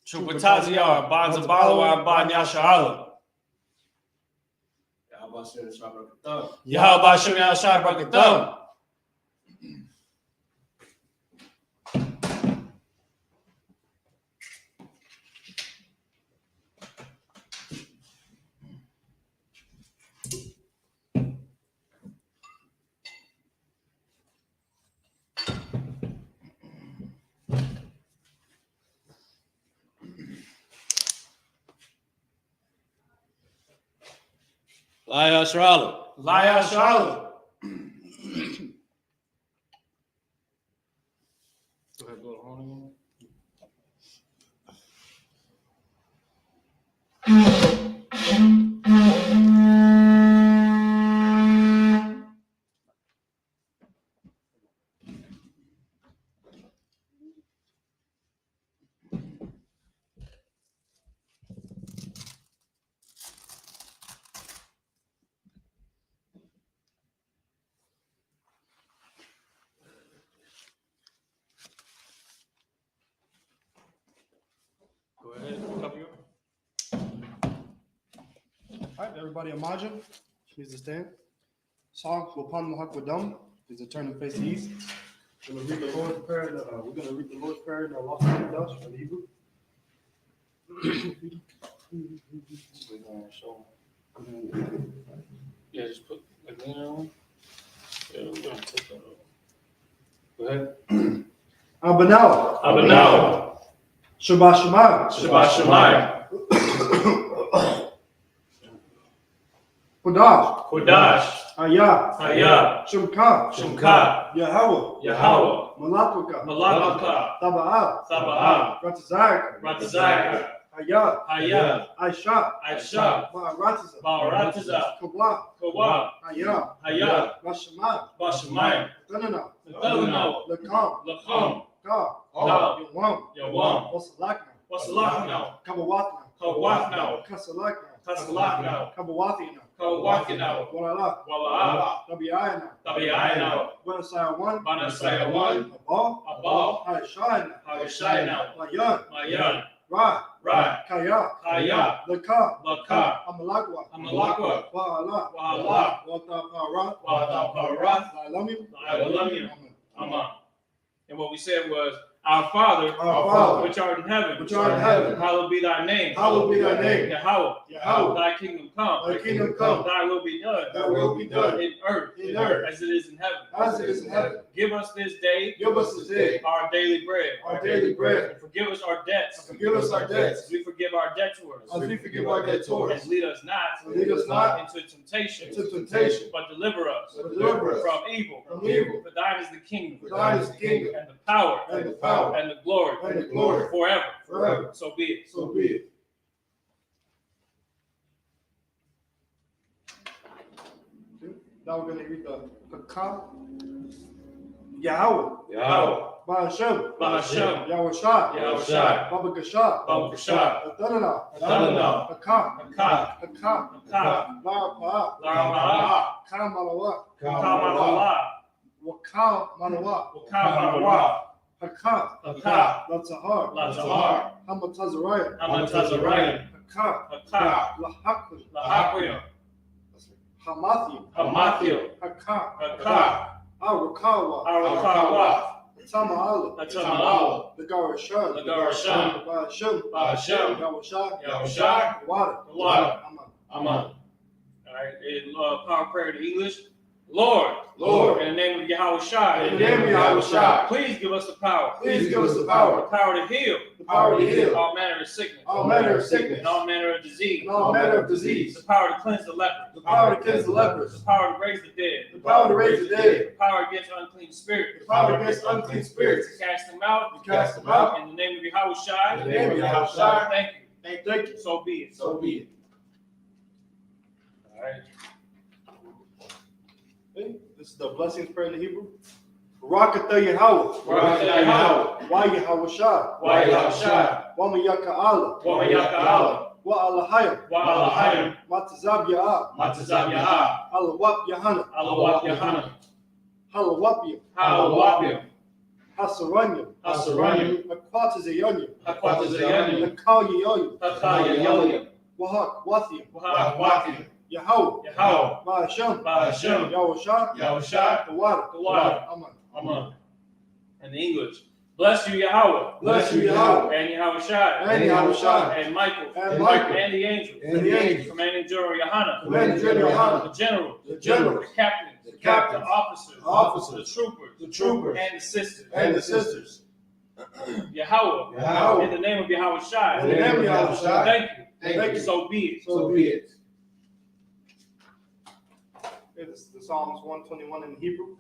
Chupatazia, Banzabalawa, Banyashala. Yahabashim Yashar Bakatam. Laya Sharala. Laya Shala. Go ahead, go to home Go ahead, cover your. All right, everybody, imagine. Please to stand. Song Wapan Mahakwadam is a turn and face east. We're going to read the Lord's Prayer. We're going to read the Lord's Prayer in the Lost Dutch from Hebrew. Yeah, just put like that on. Yeah, we're gonna take that off. Go ahead. Abanal. Abanal. Shabbat Shemayim. Shabbat Shemayim. Kodash. Kodash. Hayah. Hayah. Shumka. Shumka. Yahweh. Yahweh. Malatuka. Malakaka. Taba'ah. Sabbath. Ratazaka. Ratazaka. Hayah. Hayah. Aisha. Aisha. Ba'aratiza. Ba'aratiza. Kawah. Kawah. Hayah. Hayah. Bashamayim. Bashamayim. Tanana. Nathanael. Lakam. Lakam. Ka. Ka. Yawam. Yawam. Wasalakna. Wasalakna. Kabawatna. Kawakna. Kasalakna. Kasalakna. Kabawathina. Kawakina. Walala. Wala. Tabiayana. Tabiayana. Wanasaya one. Banasaya one. Abal. Abal. Haishayna. Hawashayna. Mayan. Mayan. Ra. Ra. Kaya. Kaya. Laka. Laka. Amalakwa. Amalakwa. Wa'ala. Wa'ala. Watapara. Wataparath. Lailamim. Lailamim. Amen. And what we said was, Our Father, which art in heaven, hallowed be thy name. Hallowed be thy name. Yahweh. Thy kingdom come. Thy kingdom come. Thy will be done. Thy will be done. In earth. As it is in heaven. As it is in heaven. Give us this day. Give us this day. Our daily bread. Our daily bread. And forgive us our debts. Forgive us our debts. As we forgive our debtors. As we forgive our debtors. And lead us not. Into temptation. But deliver us. From evil. For thine is the kingdom. And the power. And the glory. Forever. So be it. Now we're going to read the Ka. Yahweh. Ba'ashem. Yahushai. Baba Gashah. Adonana. Haka. La'apa'ah. Kamalawa. Wakal Manawa. Haka. Latzahar. Hamatazariah. Haka. Lahakriya. Hamathiel. Haka. Arakawa. Tama'ala. The Garashan. Ba'ashem. Yahushai. Water. Amen. All right. In power prayer to English. Lord, in the name of Yahushai, please give us the power. The power to heal. All manner of sickness. And all manner of disease. The power to cleanse the lepers. The power to raise the dead. The power against unclean spirits. To cast them out. In the name of Yahushai. Thank you. So be it. All right. This is the blessings prayer in the Hebrew. Rakata Yahweh. Barakatah Yahweh. Wa Yahweh Shah. Wa Yahushua. Wa Mayaka Allah. Wa Mayaka Wa Alahayim. Wa Alahayim. Matazab Ya'ah. Matazab Ya'ah. Alawap Yahana. Alawat Yahana. Halawapim. Halawapim. Hasaranyim. Hasaranyim. Akwatazayanyim. Akwatazayanyim. Akayayoyim. Akayayoyim. Wahak Wathim. Wahawatim. Yahweh. Yahweh. Ba'asham. Ba'asham. Yahweh Shah. Yahushua. The water. The water. Amen. Amen. In the English. Bless you, Yahweh. Bless you, Yahweh. And Yahushua. And Yahushua. And Michael. And Michael. And the angels. And the angels. Commanding General Yohana. Commanding General Yohana. The general. The generals. The captains. The captains. The officers. Officers. The troopers. The troopers. And the sisters. And the sisters. Yahweh. Yahweh. In the name of Yahushua. In the name of Yahushua. Thank you. Thank you. So be it. So be it. It's the Psalms 121 in Hebrew.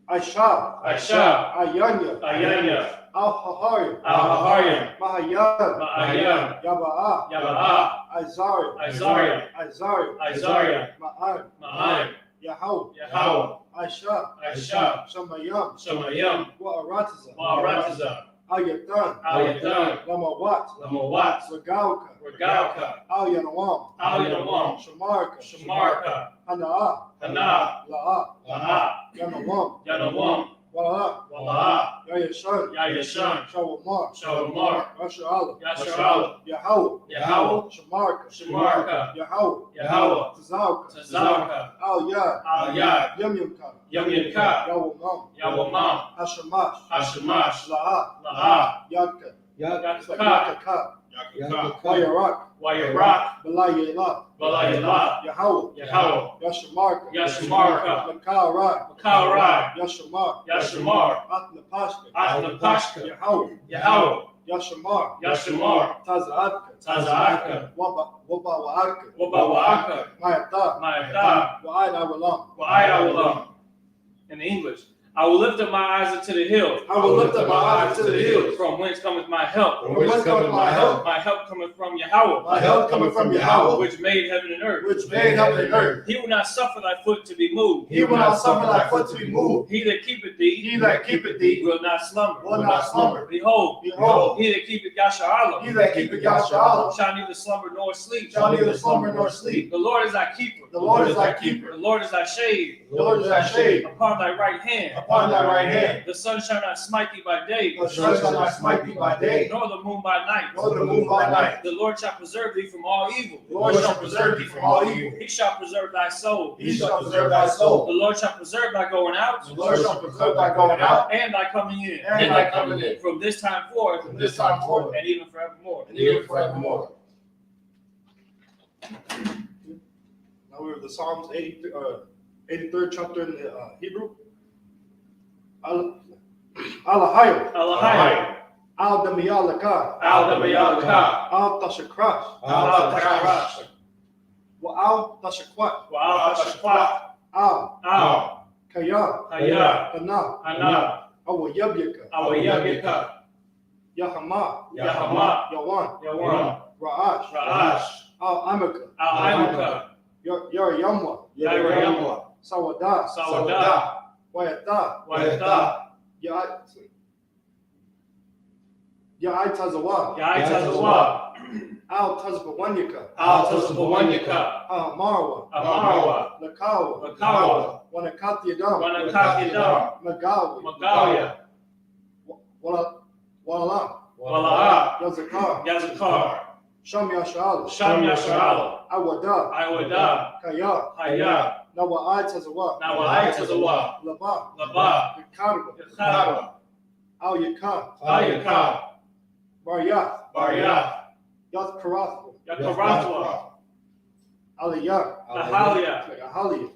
Aisha. Aisha. Ayanya. Ayanya. Al-Haharim. Al-Haharim. Mahayan. Ma'ayan. Yaba'ah. Yaba'ah. Isaiah. Isaiah. Isaiah. Isaiah. Ma'an. Ma'an. Yahweh. Yahweh. Aisha. Aisha. Shamayam. Shamayam. Wa'aratiza. Ma'aratiza. Ayatan. Ayatan. Lamawat. Lamawat. Regalka. Regalka. Al-Yanawam. Al-Yanawam. Shamarka. Shamarka. Hana'ah. Hana. La'ah. Laha. Yanawam. Yanawam. Wala'ah. Walaha. Yayashan. Yayashan. Shawamar. Shawamar. Yasha'ala. Yasharala. Yahweh. Yahweh. Shamarka. Shamarka. Yahweh. Yahweh. Tazawka. Tazawka. Al-Yad. Al-Yad. Yamyamka. Yamyamka. Yawamam. Yawamam. Hashamash. Hashamash. La'ah. Laha. Yadka. Yakaka. Yakaka. Yakaka. Wayarak. Wayarak. Belayela. Balayala. Yahweh. Yahweh. Yashamarka. Yashamarka. Makarai. Makarai. Yashamar. Yashamar. Atnapashka. Atnapashka. Yahweh. Yahweh. Yashamar. Yashamar. Taza'atka. Taza'aka. Waba'aka. Wabawaka. Mayata. Ma'ata. Wa'ayda Walam. Wa'ayawulam. In English. I will lift up my eyes unto the hill. I will lift up my eyes to the hills. From whence cometh my help? From whence cometh my help? My help cometh from Yahweh. My help cometh from Yahweh, Which made heaven and earth. which made heaven and earth. He will not suffer thy foot to be moved. He will not suffer thy foot to be moved. He that keepeth thee He that keepeth thee will not slumber. will not slumber. Behold, Behold, he that keepeth Yasharala he that keepeth Yasharala shall neither slumber nor sleep. shall neither slumber nor sleep. The Lord is thy keeper. The Lord is thy keeper. The Lord is thy shade. The Lord is thy shade Upon thy right hand. upon thy right hand. The sun shall not smite thee by day, The sun shall not smite thee by day, nor the moon by night. nor the moon by night. The Lord shall preserve thee from all evil. The Lord shall preserve thee from all evil. He shall preserve thy soul. He shall preserve thy soul. The Lord shall preserve thy going out. The Lord shall preserve thy going out And thy coming in. and thy coming in. From this time forth. From this time forth And even forevermore. and even forevermore. Now we have the Psalms 83rd chapter in Hebrew. Alahayim. Alahayim. Al-Damiyalaka. Al-Dabayalaka. Al-Tashakrash. Al-Tasharash. Al-Tashakwat. Wa'al-Tashakwat. Al. Al. Kaya. Haya. Ana. Ana. Awayabyaka. Awayabyaka. Yahama. Yahama. Yawan. Yawan. Ra'ash. Ra'ash. Al-Amaka. Al-Imaka. Yarayamwa. Yarayamwa. Sawada. Sawada. Wayata. Wayata. Ya'itazawa. Ya'itazawa. Al-Tazbawanyaka. Al-Tazbawanyaka. Al-Marwa. Amarwa. Lakawa. Lakawa. Wanakatyadam. Wanakatyadam. Magawi. Magalia. Wala. Wala'a. Yazakar. Yazakar. Sham Yashal. Sham Yasharala. Awada. Iwada. Kaya. Haya. Nawa'itazawa. Nawa'itazawa. Laba. Laba. Yakarba. Yakharba. Al-Yakar. Ayaka. Baryath. Baryath. Yathkarathwa. Yakarathwa. Aliyah. Ahalia. Ahalia.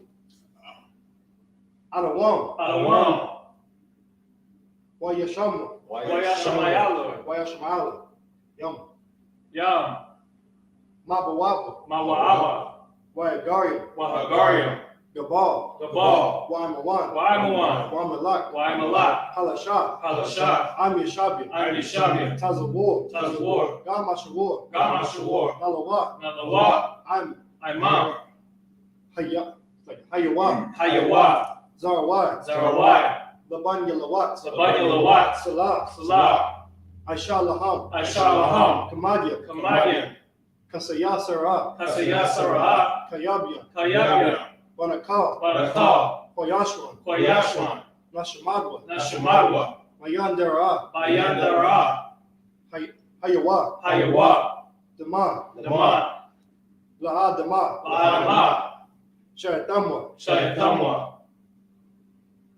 Adawam. Adawam. Wayashamwa. Wayashamayala. Wayashmala. Yum. Yam. Mabawapa. Mawa'aba. Wayagaria. Wahagaria. Gabal. Gabal. Waimawan. Waimawan. Wamalak. Waimalak. Halasha. Halasha. Amishabi. Amishabi. Tazawar. Tazawar. Gamashawar. Gamashawar. Nalawa. Nalawa. Imam. Hayawa. Hayawa. Zarawai. Zarawai. Laban Yalawat, Laban Yalawat, Salah, Salah, Aisha Laham, Aisha Laham, Kamadia, Kamadia, Kasaya Sarah, Kasaya Sarah, Kayabia, Kayabia, Banakal, Barakal, Koyashwan, Koyashwan, Nashamadwa, Nashamadwa, Mayandara, Bayandara, Hayawa, Hayawa, Dama, Daman, Laha Dama, Lahadama, Shaitamwa, Shayatamwa,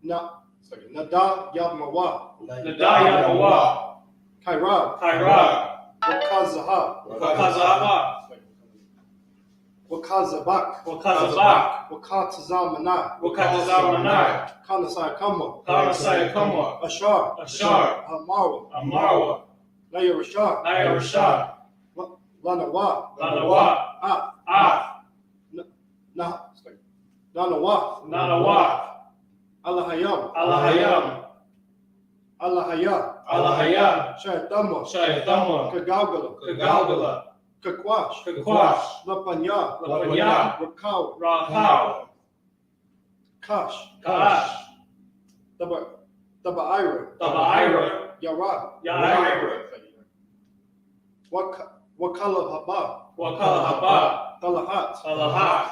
Nada Yabmawa, Nadaya Mawa, Kairab, Kairab, Wakazaha, Wakazahaba, Wakazabak, Wakazabak, Wakatazamana, Wakatazamana, Kanasai Kamwa, Kamasaya Kamwa, Ashar, Ashar, Hamarwa, Amarwa, Naya Rashar, Naya Rashad, Lanawa, Lanawa, Af, Nanawa, Nanawa, Allahayam, Allahayam, Allahaya, Allahayam, Shaitamwa, Shayatamwa, Kagalgala, Kagalgala, Kakwash, Kakwash, Lapanya, Lapanya, Rakaw, Rakau, Kash, Kash, Tabaira, Tabaira, Yara, Yaira, Wakala Haba, Wakala Haba, Talahat, Alahat,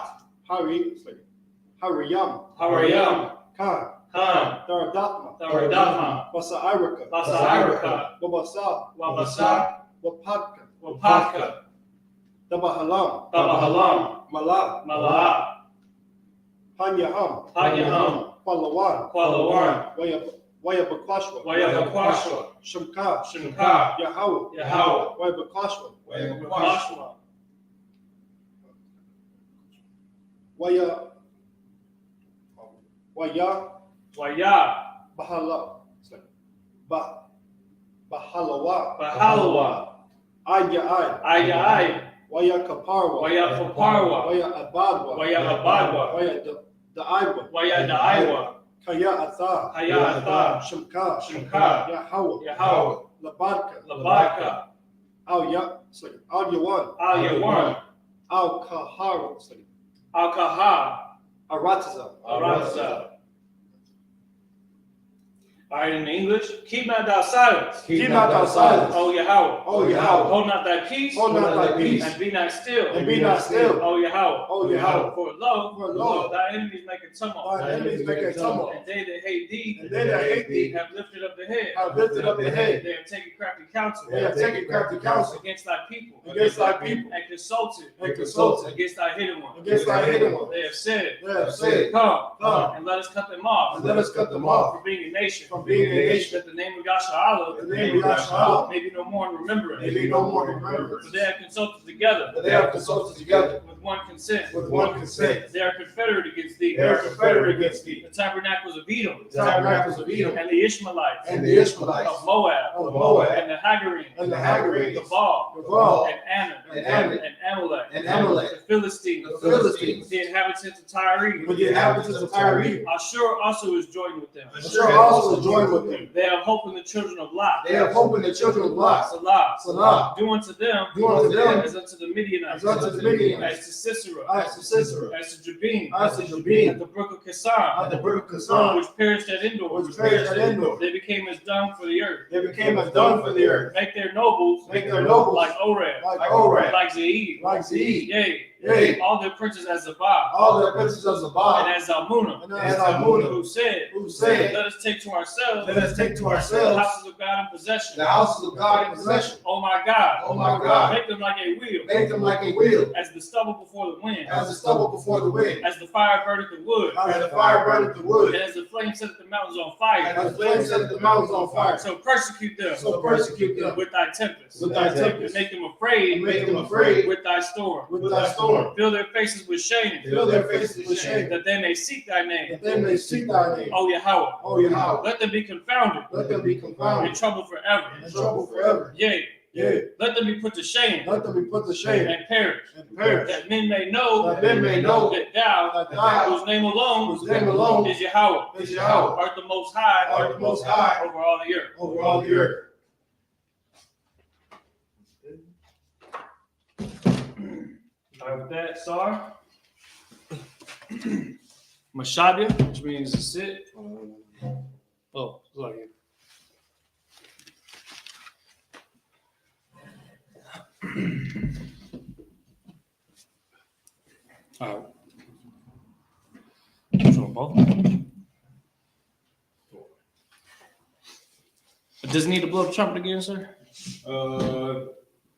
Hariyam, Harayam, Khan, Khan, Daradatma, Taradama, Basa Irika, Basairaka, Babasa, Wabasa, Wapadka, Wapaka, Tabahalam, Tabahalam, Mala, Mala, Hanyaham, Hanyaham, Palawan, Qualawan, Wayabakwashwa, Wayabakwashwa, Shamka, Shimka, Yahweh, Yahweh, Wayabakwashwa, Wayabakwashwa, Waya, Waya, Bahala, Bahalawa, Bahalawa, Aya, Ayai, Waya Kaparwa, Waya Faparwa, Waya Abadwa, Waya Abadwa, Waya Daiwa, Waya Daiwa, Kaya Atha, Kaya Atha, Shamka, Shimka, Yahweh, Yahweh, Labadka, Labaka, Al Yawan, Al Yawan, Al Kahar, Al Kaha, Arataza, Aratza. All right, in English, keep not thou silence. Keep not thou silence, O Yahweh. O Yahweh. Hold not thy peace. Hold not thy peace. And be not still. And be not still, O Yahweh. O Yahweh. For lo, For thy enemies make a tumult. Thine enemies make a tumult, And they that hate thee, and they that hate thee have lifted up the head. have lifted up the head. They have taken crafty counsel. They have taken crafty counsel Against thy people. against thy people, And consulted. Against thy hidden one. against thy hidden one. They have said, They have said, Come, Come, and let us cut them off. and let us cut them off For being a nation. from being a nation. That the name of Yahshua, The name of Yahshua may be no more in remembrance. may be no more in remembrance. For they have consulted together But they have consulted together with one consent. with one consent. They are confederate against thee. They are confederate against thee. The tabernacles of Edom, The tabernacles of Edom and the Ishmaelites, and the Ishmaelites of Moab, of Moab and the Hagarenes, and the Hagarenes, the Baal, the Baal, and Ammon, and Ammon, and Amalek, and Amalek, the Philistines, the Philistines, the inhabitants of Tyre. with the inhabitants of Tyre. Ashur also is joined with them. Ashur also joined with them. They have hope in the children of Lot. They have hope in the children of Lot. Salah. Salah. Do unto them as unto the Midianites, As unto the Midianites, as to Sisera, as to Sisera, as to Jabin, as to at Jabin, the brook of Kissar, at the brook of Kazan, which perished at Endor. which perished at Endor. They became as dung for the earth. They became as dung for the earth. Make their nobles Make their nobles like Oreb, like Oreb, like Zeid, like Zeid, yea, yea, all their princes as Zabah, all the princes of and Zabah, as Zalmunna, and as Almunna, who said, who said, Let us take to ourselves let us take to the ourselves houses of God in possession. the houses of God in possession. Oh my God, Oh my God, make them like a wheel, make them like a wheel, as the stubble before the wind, as the stubble before the wind, as the fire burneth the wood, as the fire burneth the and wood, as the flame setteth the mountains on and fire. the flames set the mountains on fire. So persecute them So persecute them with thy tempest, with thy and tempest, make them afraid and make them afraid with thy storm. with thy storm. Fill their faces with shame, Fill their faces with shame, that they may seek thy name. that they may seek thy name. O Yahweh, O Yahweh, let them be confounded, let them be in confounded, trouble forever. in trouble forever. Yea, Yea, let them be put to shame let them be put to shame and perish, and perish, that men may know that men may know that thou, that thou, whose name alone whose name alone is Yahweh, is Yahweh, art the most high art the most high over all the earth. over all the earth. All right, with that, Sar. Mashabia, which means to sit. Oh, sorry. All right. So both. Does it need to blow the trumpet again, sir?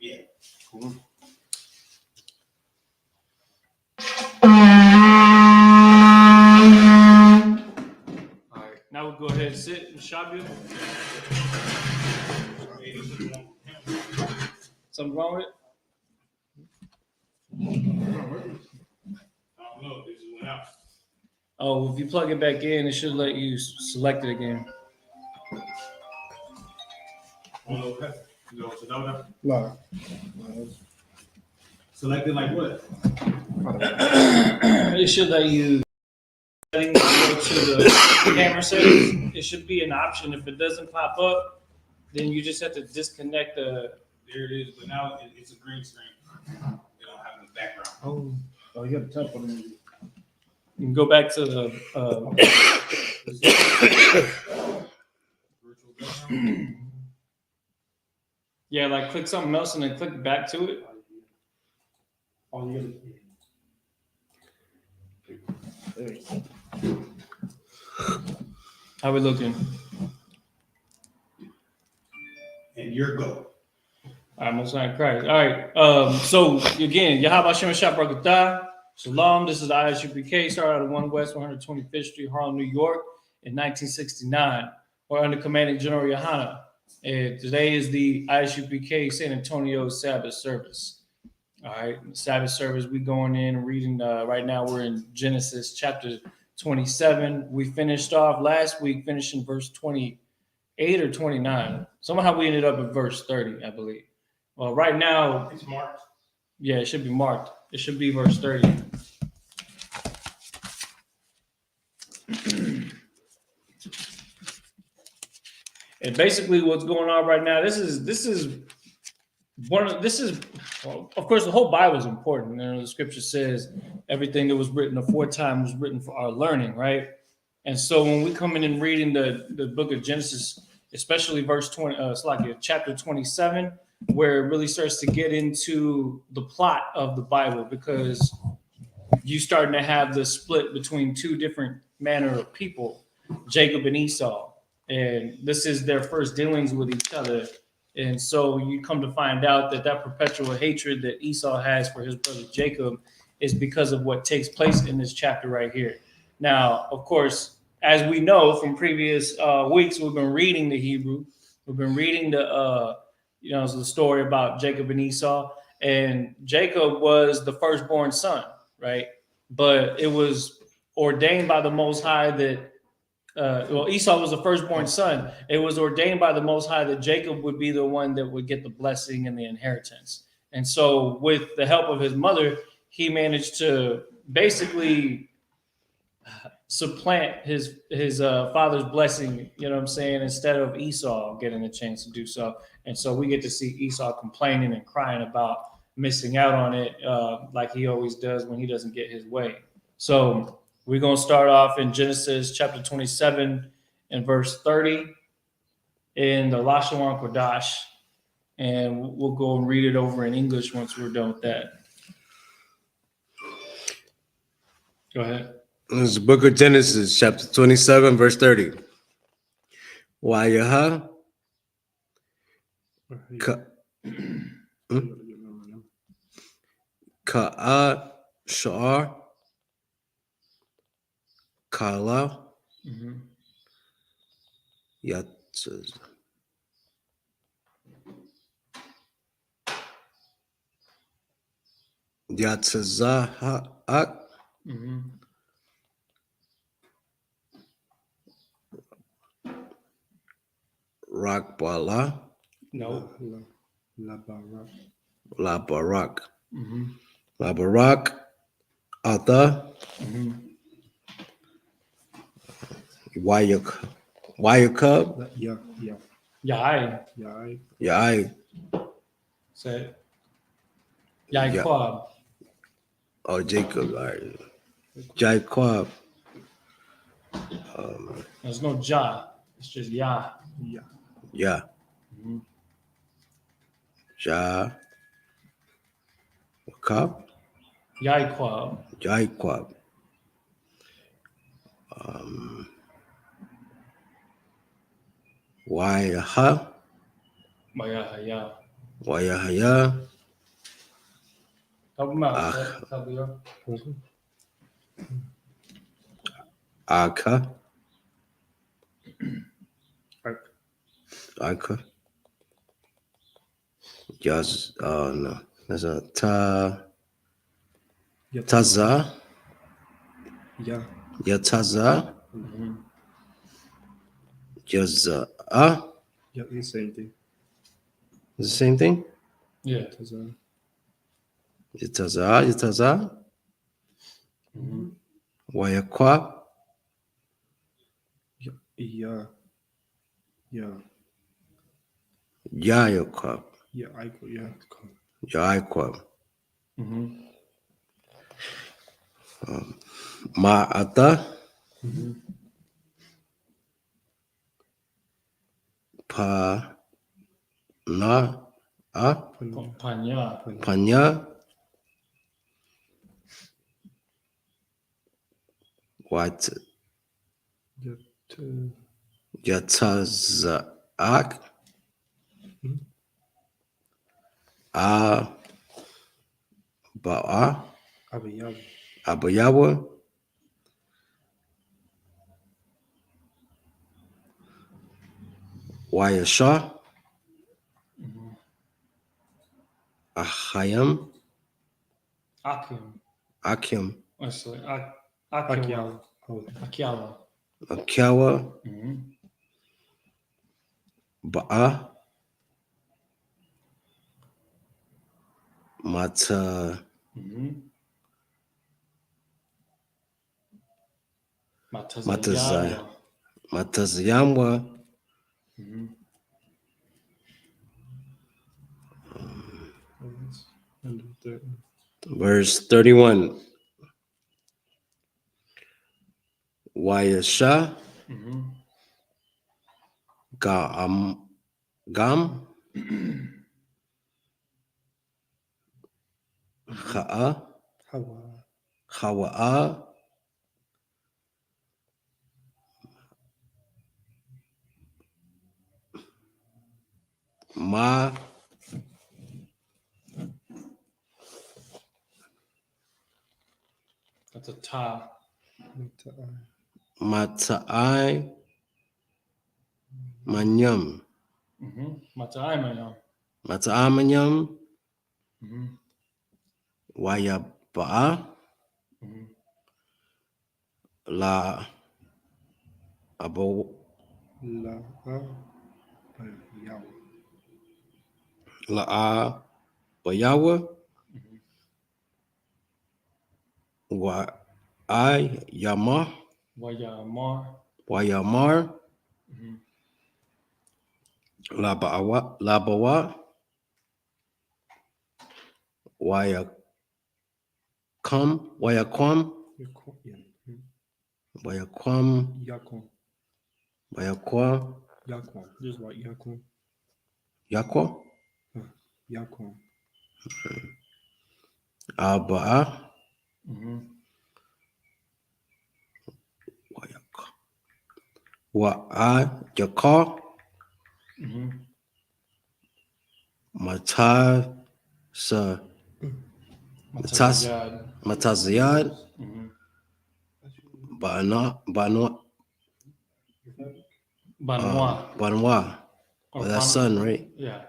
Yeah. Cool. All right. Now we'll go ahead and sit and Shabu. Something wrong with it? I don't know. This just went out. Oh, if you plug it back in, it should let you select it again. You go to Nona. No. Selected like what? It should let you go to the camera settings. It should be an option. If it doesn't pop up, then you just have to disconnect the. There it is, but now it's a green screen. They don't have the background. Oh, you got to tap on it. You can go back to the. Virtual background. Yeah, like click something else and then click back to it. Oh, you got to. How we looking? And your go. All right, Most High Christ. All right. So again, Yahweh Shem Shah Barakatah. Shalom. This is the ISUPK. Started out of 1 West 125th Street, Harlem, New York, in 1969. We're under commanding General Yohana. And today is the ISUPK San Antonio Sabbath service. All right, Sabbath service. We going in and reading. Right now, we're in Genesis chapter 27. We finished off last week, finishing verse 28 or 29. Somehow we ended up at verse 30, I believe. Well, right now, It's marked. yeah, it should be marked. It should be verse 30. And basically, what's going on right now? This is well, of course, the whole Bible is important. You know, the Scripture says everything that was written aforetime was written for our learning, right? And so when we come in and reading the book of Genesis, especially verse 20, it's like chapter 27, where it really starts to get into the plot of the Bible, because you starting to have the split between two different manner of people, Jacob and Esau. And this is their first dealings with each other. And so you come to find out that perpetual hatred that Esau has for his brother Jacob is because of what takes place in this chapter right here. Now, of course, as we know from previous weeks, we've been reading the Hebrew. We've been reading the story about Jacob and Esau. And Jacob was the firstborn son, right? But it was ordained by the Most High that Esau was the firstborn son. It was ordained by the Most High that Jacob would be the one that would get the blessing and the inheritance. And so with the help of his mother, he managed to basically supplant his father's blessing, you know what I'm saying, instead of Esau getting a chance to do so. And so we get to see Esau complaining and crying about missing out on it, like he always does when he doesn't get his way. So we're going to start off in Genesis chapter 27 and verse 30 in the Lashon Kodash. And we'll go and read it over in English once we're done with that. Go ahead. This is the book of Genesis, chapter 27, verse 30. Wayaha Ka'a Sha'ar Kala Yatzaz Yatzazahak Rakbala No. Labarak Labarak Atha Wayakub Yai Say it. Yaquab. Oh, Jacob, all right. Jacob. There's no Ja. It's just Yah. Ya. Mhm. Ja. Wakab. Yaiquab. Jaiquab. Wayaha. Mayahaya. Wayahaya. Help him out, Ah. Seth. Help you out. Aka. Aka. Yaz. No. There's a Taza. Yeah. Yataza. Mhm. Jaza. Yeah, the same thing. The same thing? Yeah. Yataza. Yataza. Mhm. Wayakwa. Yeah. Yayakwab. Yeah, I could, yeah. Jaiquab. Mhm. Ma'ata. Mhm. Pa. Panya. Panya. What? Yatazaak. Ba'a. Abayawa. Wayasha. Mhm. Ahayam. Akim. Akim. Let's say Akiwa. Akiala. Akiawa. Mhm. Ba'a. Mata. Mhm. Matazaya. Matazayama. Matazayamwa. Mhm. Verse 31. Wayasha. Mhm. Gam. Ha'a. Hawa'a. Ma. That's a ta. Mata'ai. Manyam. Mhm. Mataimayam. Mata'amanyam. Mhm. Wayaba'a. Mhm. La. Abo. La'a. Bayawa. Mhm. Wa. I. Yama. Wayamar. Wayamar. Mhm. Labawa. Wayakum. Wayakwam. Wayakwam. Wayakwa. Just like Yakon. Yakwa. Yakon. Aba'a. Mhm. Wayaka. Wa'a. Yakar. Mhm. Matasa. Matazayad. Matazayad. Mhm. Banwa. Banwa. Banwa. Or Well, that's son, right? Yeah.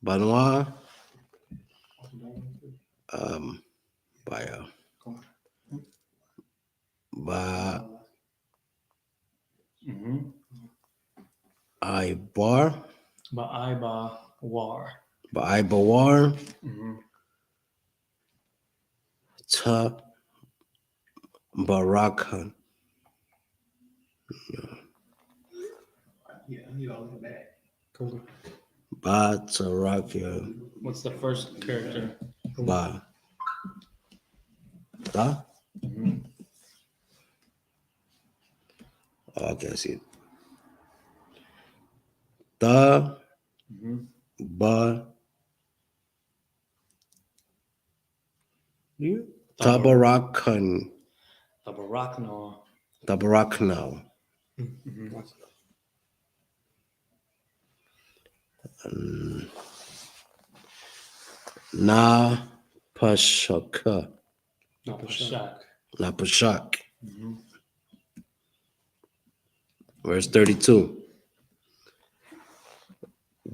Banwa. By Mhm. Ibar. Ba'aiba war. By Ibawar. Mhm. Ta. Barakan. Yeah, I need all of that. Ba Tarakia. What's the first character? Ba. Da? Mhm. Oh, okay, I see it. Ta Mhm. ba Yeah. tabarakan Tabarakno. tabaraknao. Mhm. Na pashaka Napashak. na pashak. Mhm. Verse 32.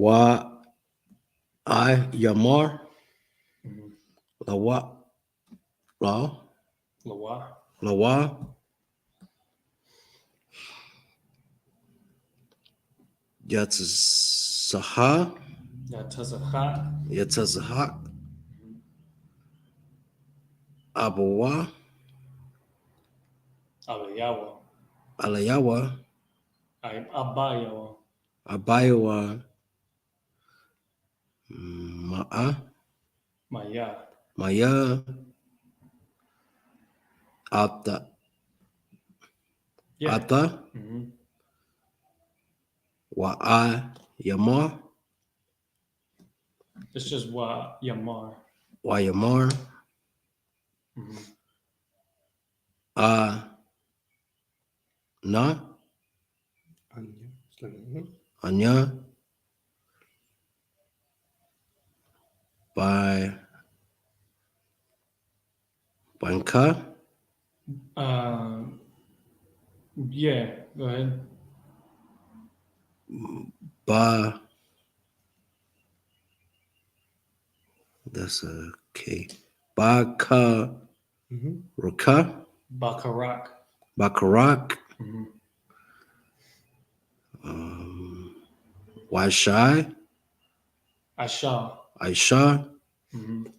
Wa I yamar Mhm. lawa la Lawa. lawa yatsaha Yatazaka. yatsazahak abawa Abayawa. alayawa Abayawa. abayawa ma'a Maya. maya ata Yeah. ata Mhm. wa I yamar It's just wa Yamar. wa yamar Mhm. na Anya. It's like, mhm. anya by banka Yeah. Go ahead. ba that's a K baka Mhm. raka Bakarak. bakarak Mhm. washai Asha. aisha Mhm.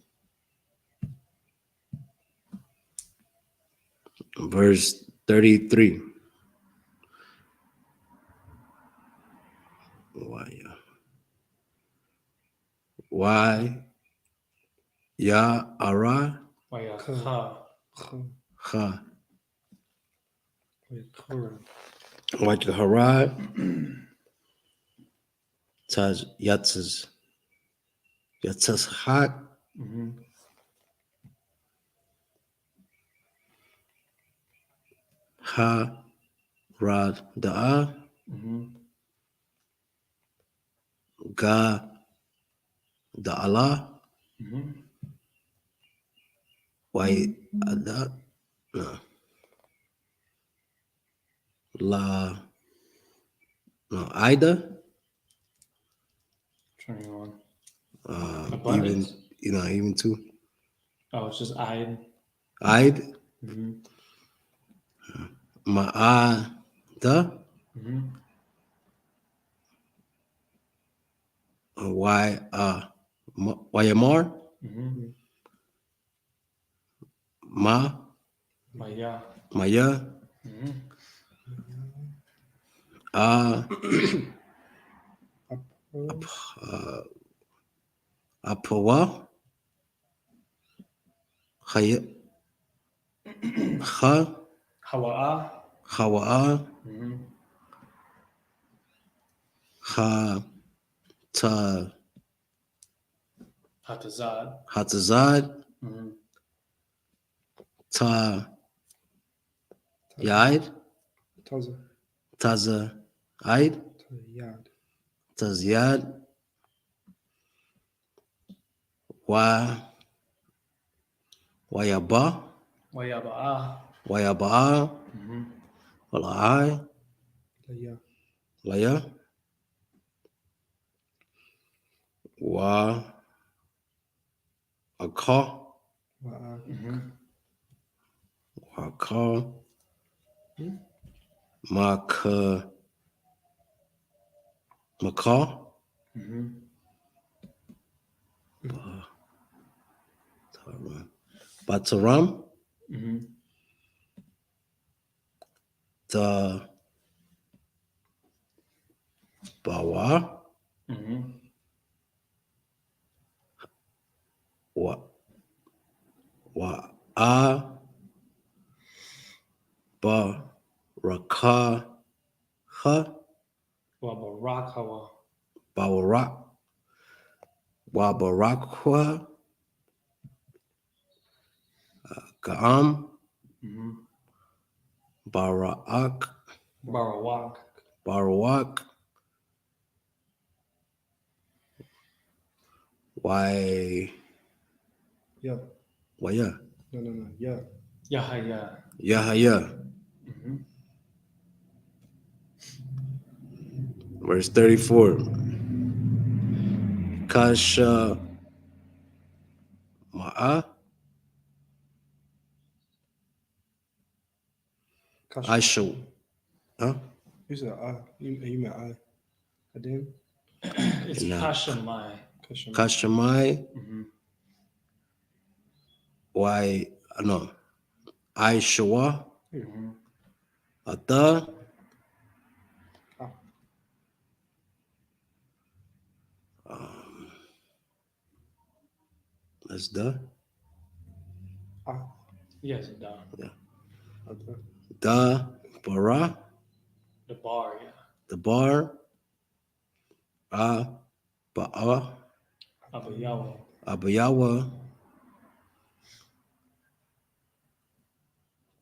verse 33 why ya ara Wayaka. Kha. ha Wait, Kara. wajah hara taj yatsas hak Mhm. ha rad da'a Mhm. ga da'ala Mhm. why ada no, la no ida 21. even Abundance. even two Oh, it's just I. id Mhm. ma'ada Mhm. why yamar Mhm. ma Maya. maya Mhm. Apa. apawa khaya kha Hawa'a. khawa'a Mhm. kha ta Hatazad. hatazad Mhm. ta Taza. yaid Taza. taza aid Yad. taziyad wa wayaba Wayaba'a. wayaba'a Mhm. walai Laya. laya wa akha Wa'a. Mhm. wa akha Hmm? makha makha Mhm. bataram Mhm. the bawa Mhm. wa wa a ba raka ha Wabarakawa. Bawarak, Wabarakwa, Ga'am, Barak, Barawak. Barawak, Yeah. Waya, No. Yeah. Yahaya. Yahaya. Verse 34. Kasha Ma'a, Kasha. Aisha. Huh? You said I. You meant I. I did. It's No. Kashamai. Kashamai, Mm-hmm. no, Aishawa, Mm-hmm. Ata, Ah. that's the, Ah. Yes, da. Okay. the, Bara, The bar, yeah. the bar, Ba'a, Abayawa. Abayawa,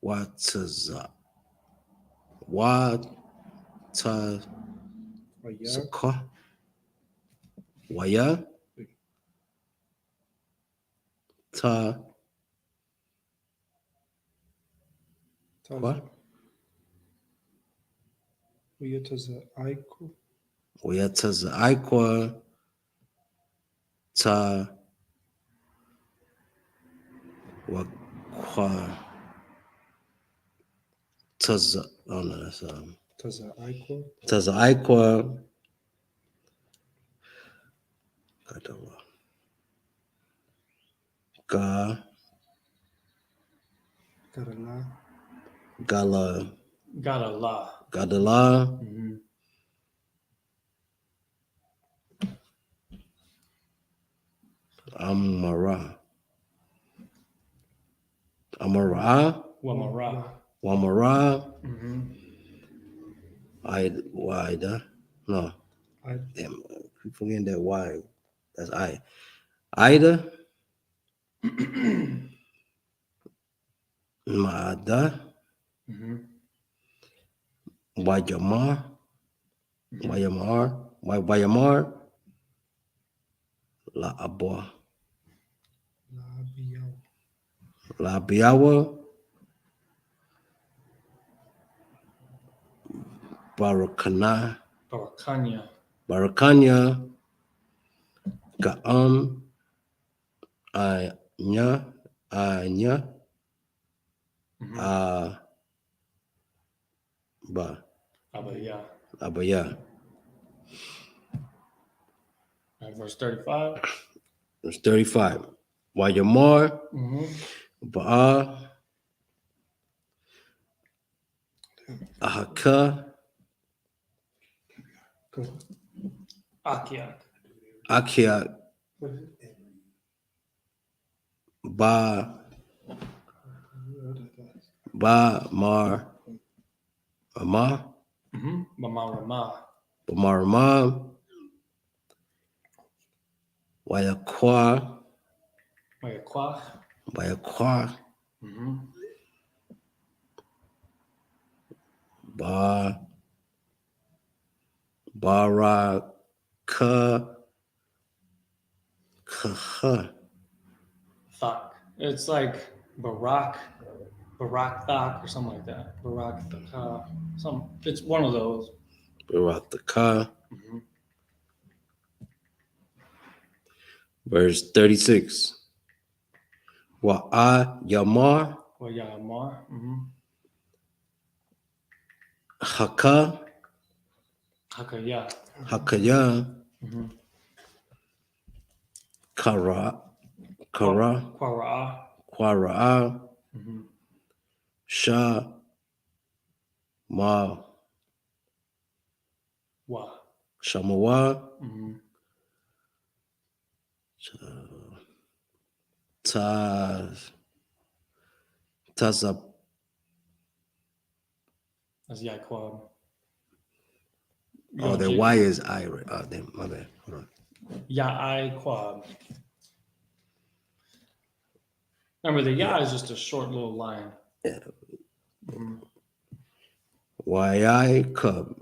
Wataza, Watazaka, Waya. Waya, Ta, Kwa, Uyataza Aiko. Wayataza Aikwa, Ta, Wakwa, Taza, oh no, that's, Taza Aiko. Taza Aikwa, Ga, Karala. Gala, Gadala. Gadala, Mm-hmm. Amara, Wamara. Wamara, Mm-hmm. Ida, no, I. damn, I keep forgetting that Y, that's I. Ida, Maada, Mm-hmm. Wayamar, Wayamar, La Abwa, Labiao. La Biawa, Barakana, Barakanya. Barakanya, Ga'am, Anya, Mm-hmm. Abaya. And verse 35. Verse 35. Wayamar, Mm-hmm. Ba'a, Ahaka, Akiak. Akia, Ba Mar, Amar, Mm-hmm. Bamarama. Bamarama, Wayakwa, Mayakwak. Mm-hmm. Baraka, Thak. It's like Barak Thak or something like that. Barak Thaka. It's one of those. Barataka. Mm-hmm. Verse 36. Wa'ayamar, Wayamar. Mm-hmm. Haka, Hakaya. Hakaya, Mm-hmm. Kara, Kwara. Kwara'a, Mm-hmm. Sha, Ma, Wa. Shamawa, Mm-hmm. Tazab, That's Yaquab. Oh, the Y is I. Right? Oh, damn, my bad. Hold on. Ya'ai-Quab. Remember, the Ya is just a short little line. Yeah. Mhm. Y cub.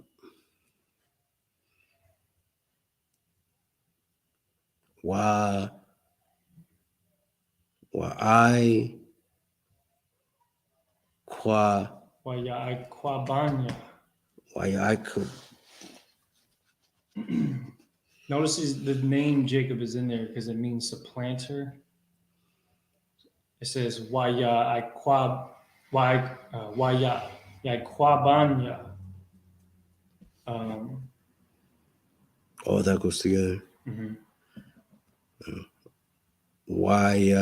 Y Qua Ya'ai-Quabanya. Y cub. Notice the name Jacob is in there because it means supplanter. It says Ya'ai-Quabanya. All that goes together. Mhm. Y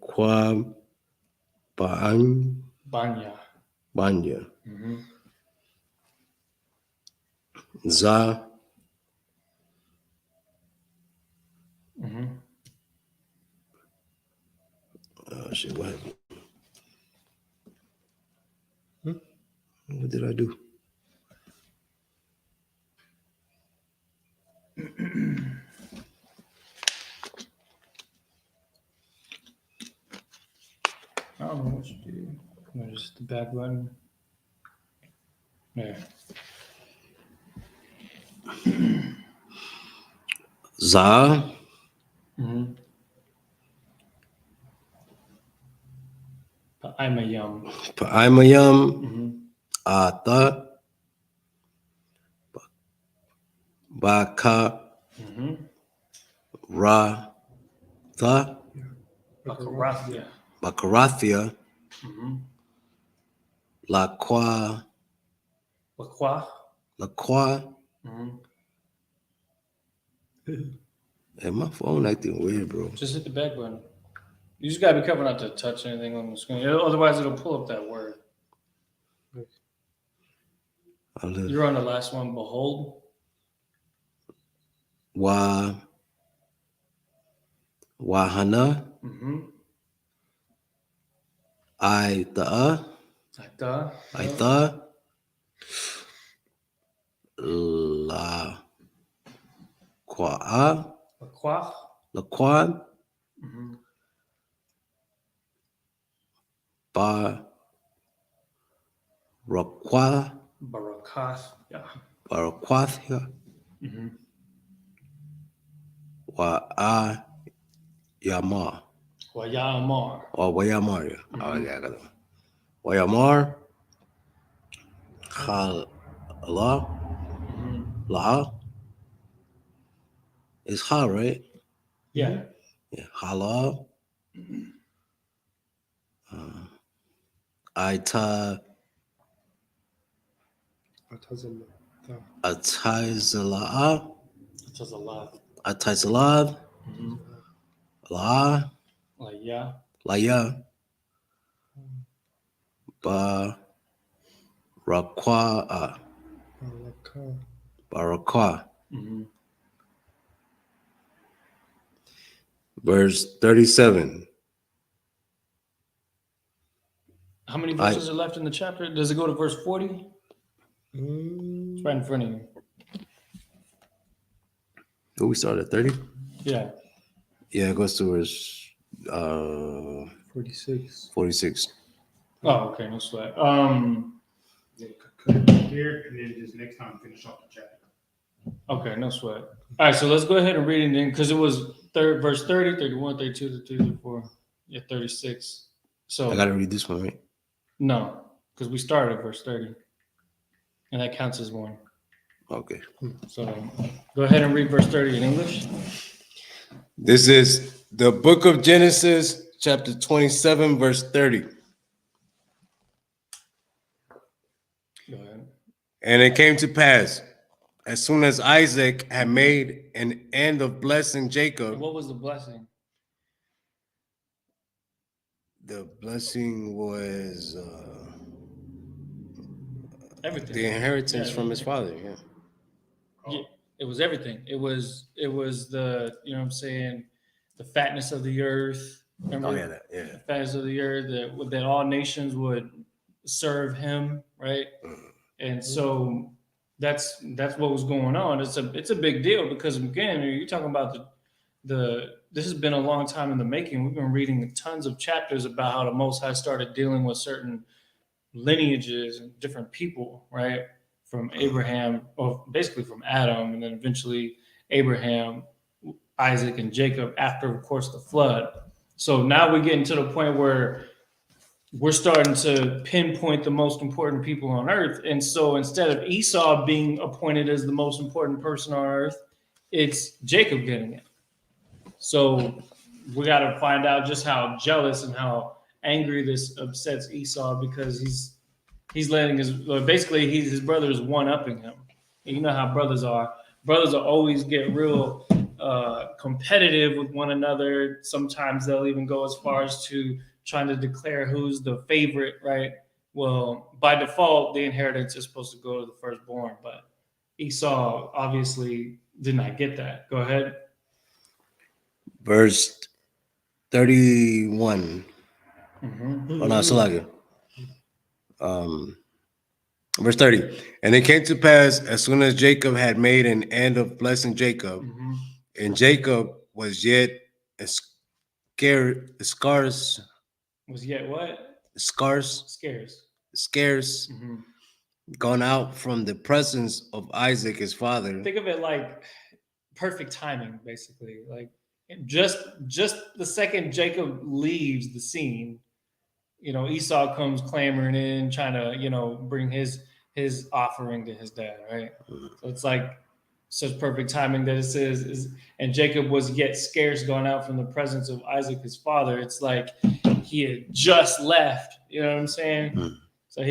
Quab Banya. Banya. Mhm. Za Mhm. shit, what happened? What did I do? I don't know what you do. No, just the back button. There. Za Mm-hmm. Pa'aymayam. Pa'aymayam Mm-hmm. Ata Baka Mm-hmm. Ra Tha Bakarathia. Bakarathia Mm-hmm. Laqua Laqua. Laqua. Mm-hmm. Hey, my phone acting weird, bro. Just hit the back button. You just gotta be careful not to touch anything on the screen. Otherwise, it'll pull up that word. You're on the last one. Behold. Wahana. Mm-hmm. Aita. La Qua. Laqua. Laqua. Mm-hmm. Barakath. Yeah. Barakwathia. Mm-hmm. Yama. Wayamar. Or Wayamar. Yeah. Oh, yeah, I got it. Wayamar. Khala. Mm-hmm. La. It's Ha, right? Yeah. Yeah. Hala. Aita. Atizala. It says a lot. Atizalav. Mm-hmm. La. Like, yeah. Laya. Ba. Rakwa. Barakwa. Mm-hmm. Verse 37. How many verses are left in the chapter? Does it go to verse 40? It's right in front of you. We started at 30? Yeah. Yeah, it goes to verse 46. Oh, okay. No sweat. Yeah, cut it there, and then just next time finish off the chapter. Okay. No sweat. All right. So let's go ahead and read it then, because it was verse 30, 31, 32, 33, 34. Yeah, 36. So I got to read this one, right? no, because we started at verse 30. And that counts as one. Okay. So go ahead and read verse 30 in English. This is the book of Genesis, chapter 27, verse 30. Go ahead. And it came to pass, as soon as Isaac had made an end of blessing Jacob. And what was the blessing? The blessing was Everything. the inheritance from his father. Yeah. Yeah, it was everything. It was the, you know what I'm saying, the fatness of the earth. Remember? Oh, yeah, The fatness of the earth, that all nations would serve him, right? And so That's what was going on. It's a big deal because again, you're talking about this has been a long time in the making. We've been reading tons of chapters about how the Most High started dealing with certain lineages and different people, right? From Abraham, or basically from Adam, and then eventually Abraham, Isaac, and Jacob after, of course, the flood. So now we're getting to the point where we're starting to pinpoint the most important people on earth. And so instead of Esau being appointed as the most important person on earth, it's Jacob getting it. So we got to find out just how jealous and how angry this upsets Esau, because he's letting his brother is one-upping him. And you know how brothers are. Brothers will always get real competitive with one another. Sometimes they'll even go as far as to trying to declare who's the favorite, right? Well, by default, the inheritance is supposed to go to the firstborn, but Esau obviously did not get that. Go ahead. Verse 31. Mm-hmm. Oh, no, Salaga. Verse 30. And it came to pass, as soon as Jacob had made an end of blessing Jacob, Mm-hmm. and Jacob was yet scarce. Was yet what? Scarce. Mm-hmm. Gone out from the presence of Isaac his father. Think of it like perfect timing, basically. Like just the second Jacob leaves the scene, Esau comes clamoring in, trying to, bring his offering to his dad, right? So it's like such perfect timing that it says, and Jacob was yet scarce gone out from the presence of Isaac his father. It's like he had just left. You know what I'm saying? So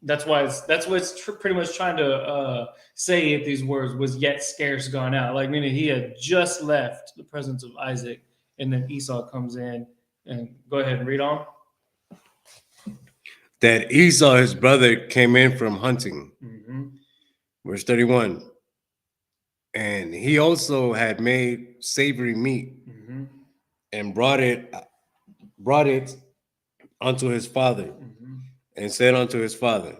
that's what it's pretty much trying to say if these words was yet scarce gone out, like meaning he had just left the presence of Isaac, and then Esau comes in. And go ahead and read on. That Esau his brother came in from hunting. Mm-hmm. Verse 31. And he also had made savory meat, mm-hmm. and brought it unto his father, Mm-hmm. and said unto his father,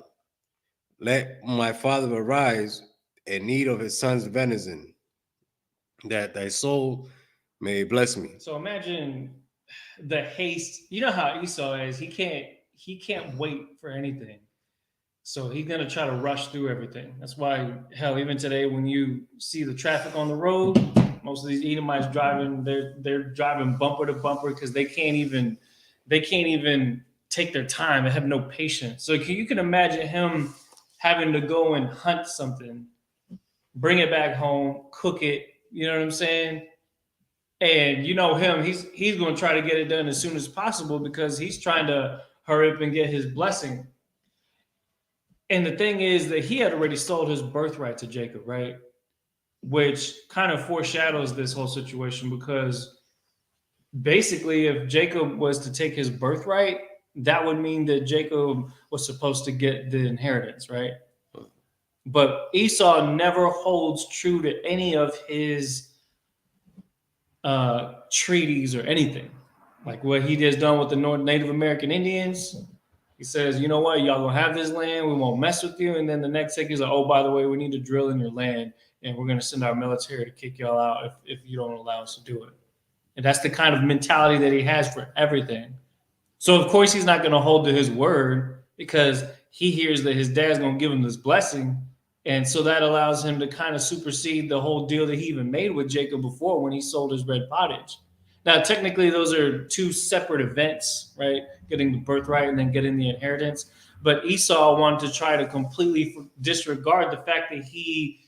let my father arise and eat of his son's venison, that thy soul may bless me. So imagine the haste. You know how Esau is. He can't wait for anything. So he's going to try to rush through everything. That's why, hell, even today, when you see the traffic on the road, most of these Edomites driving, they're driving bumper to bumper because they can't even take their time. They have no patience. So you can imagine him having to go and hunt something, bring it back home, cook it. You know what I'm saying? And you know him, he's going to try to get it done as soon as possible because he's trying to hurry up and get his blessing. And the thing is that he had already sold his birthright to Jacob, right? Which kind of foreshadows this whole situation, because basically if Jacob was to take his birthright, that would mean that Jacob was supposed to get the inheritance, right? But Esau never holds true to any of his treaties or anything. Like what he has done with the Native American Indians. He says, you know what, y'all gonna have this land, we won't mess with you. And then the next thing is like, oh, by the way, we need to drill in your land, and we're gonna send our military to kick y'all out if you don't allow us to do it. And that's the kind of mentality that he has for everything. So of course he's not gonna hold to his word, because he hears that his dad's gonna give him this blessing. And so that allows him to kind of supersede the whole deal that he even made with Jacob before when he sold his red pottage. Now, technically, those are two separate events, right? Getting the birthright and then getting the inheritance. But Esau wanted to try to completely disregard the fact that he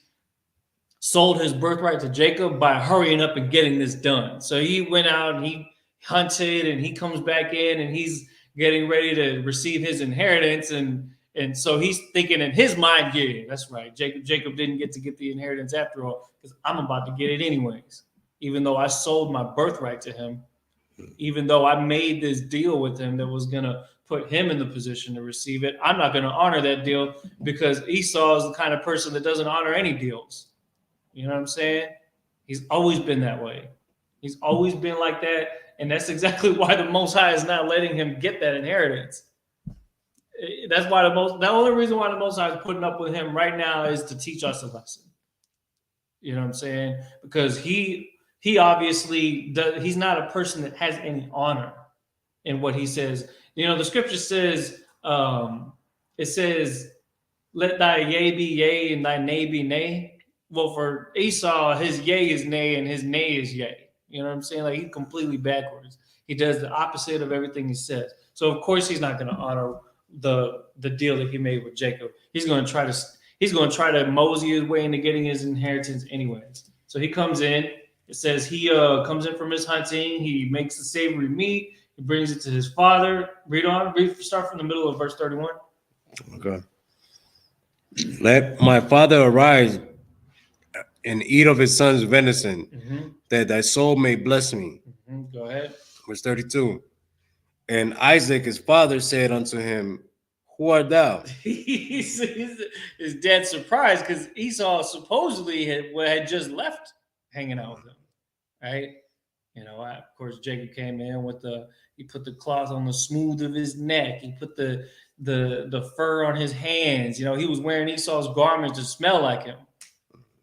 sold his birthright to Jacob by hurrying up and getting this done. So he went out and he hunted, and he comes back in and he's getting ready to receive his inheritance. And so he's thinking in his mind, yeah, that's right. Jacob didn't get to get the inheritance after all, because I'm about to get it anyways. Even though I sold my birthright to him, even though I made this deal with him that was going to put him in the position to receive it, I'm not going to honor that deal, because Esau is the kind of person that doesn't honor any deals. You know what I'm saying? He's always been that way. He's always been like that. And that's exactly why the Most High is not letting him get that inheritance. That's why the only reason why the Most High is putting up with him right now is to teach us a lesson. You know what I'm saying? Because he obviously he's not a person that has any honor in what he says. You know, the scripture says, it says, let thy yea be yea and thy nay be nay. Well, for Esau, his yea is nay and his nay is yea. You know what I'm saying? Like, he's completely backwards. He does the opposite of everything he says. So of course he's not going to honor the deal that he made with Jacob. He's going to try to mosey his way into getting his inheritance anyways. So he comes in. It says he comes in from his hunting. He makes the savory meat. He brings it to his father. Read on. Start from the middle of verse 31. Okay. Let my father arise and eat of his son's venison, that thy soul may bless me. Go ahead. Verse 32. And Isaac, his father, said unto him, who art thou? His dad's surprised because Esau supposedly had just left hanging out with him, right? You know, of course, Jacob came in with he put the cloth on the smooth of his neck. He put the fur on his hands. You know, he was wearing Esau's garments to smell like him.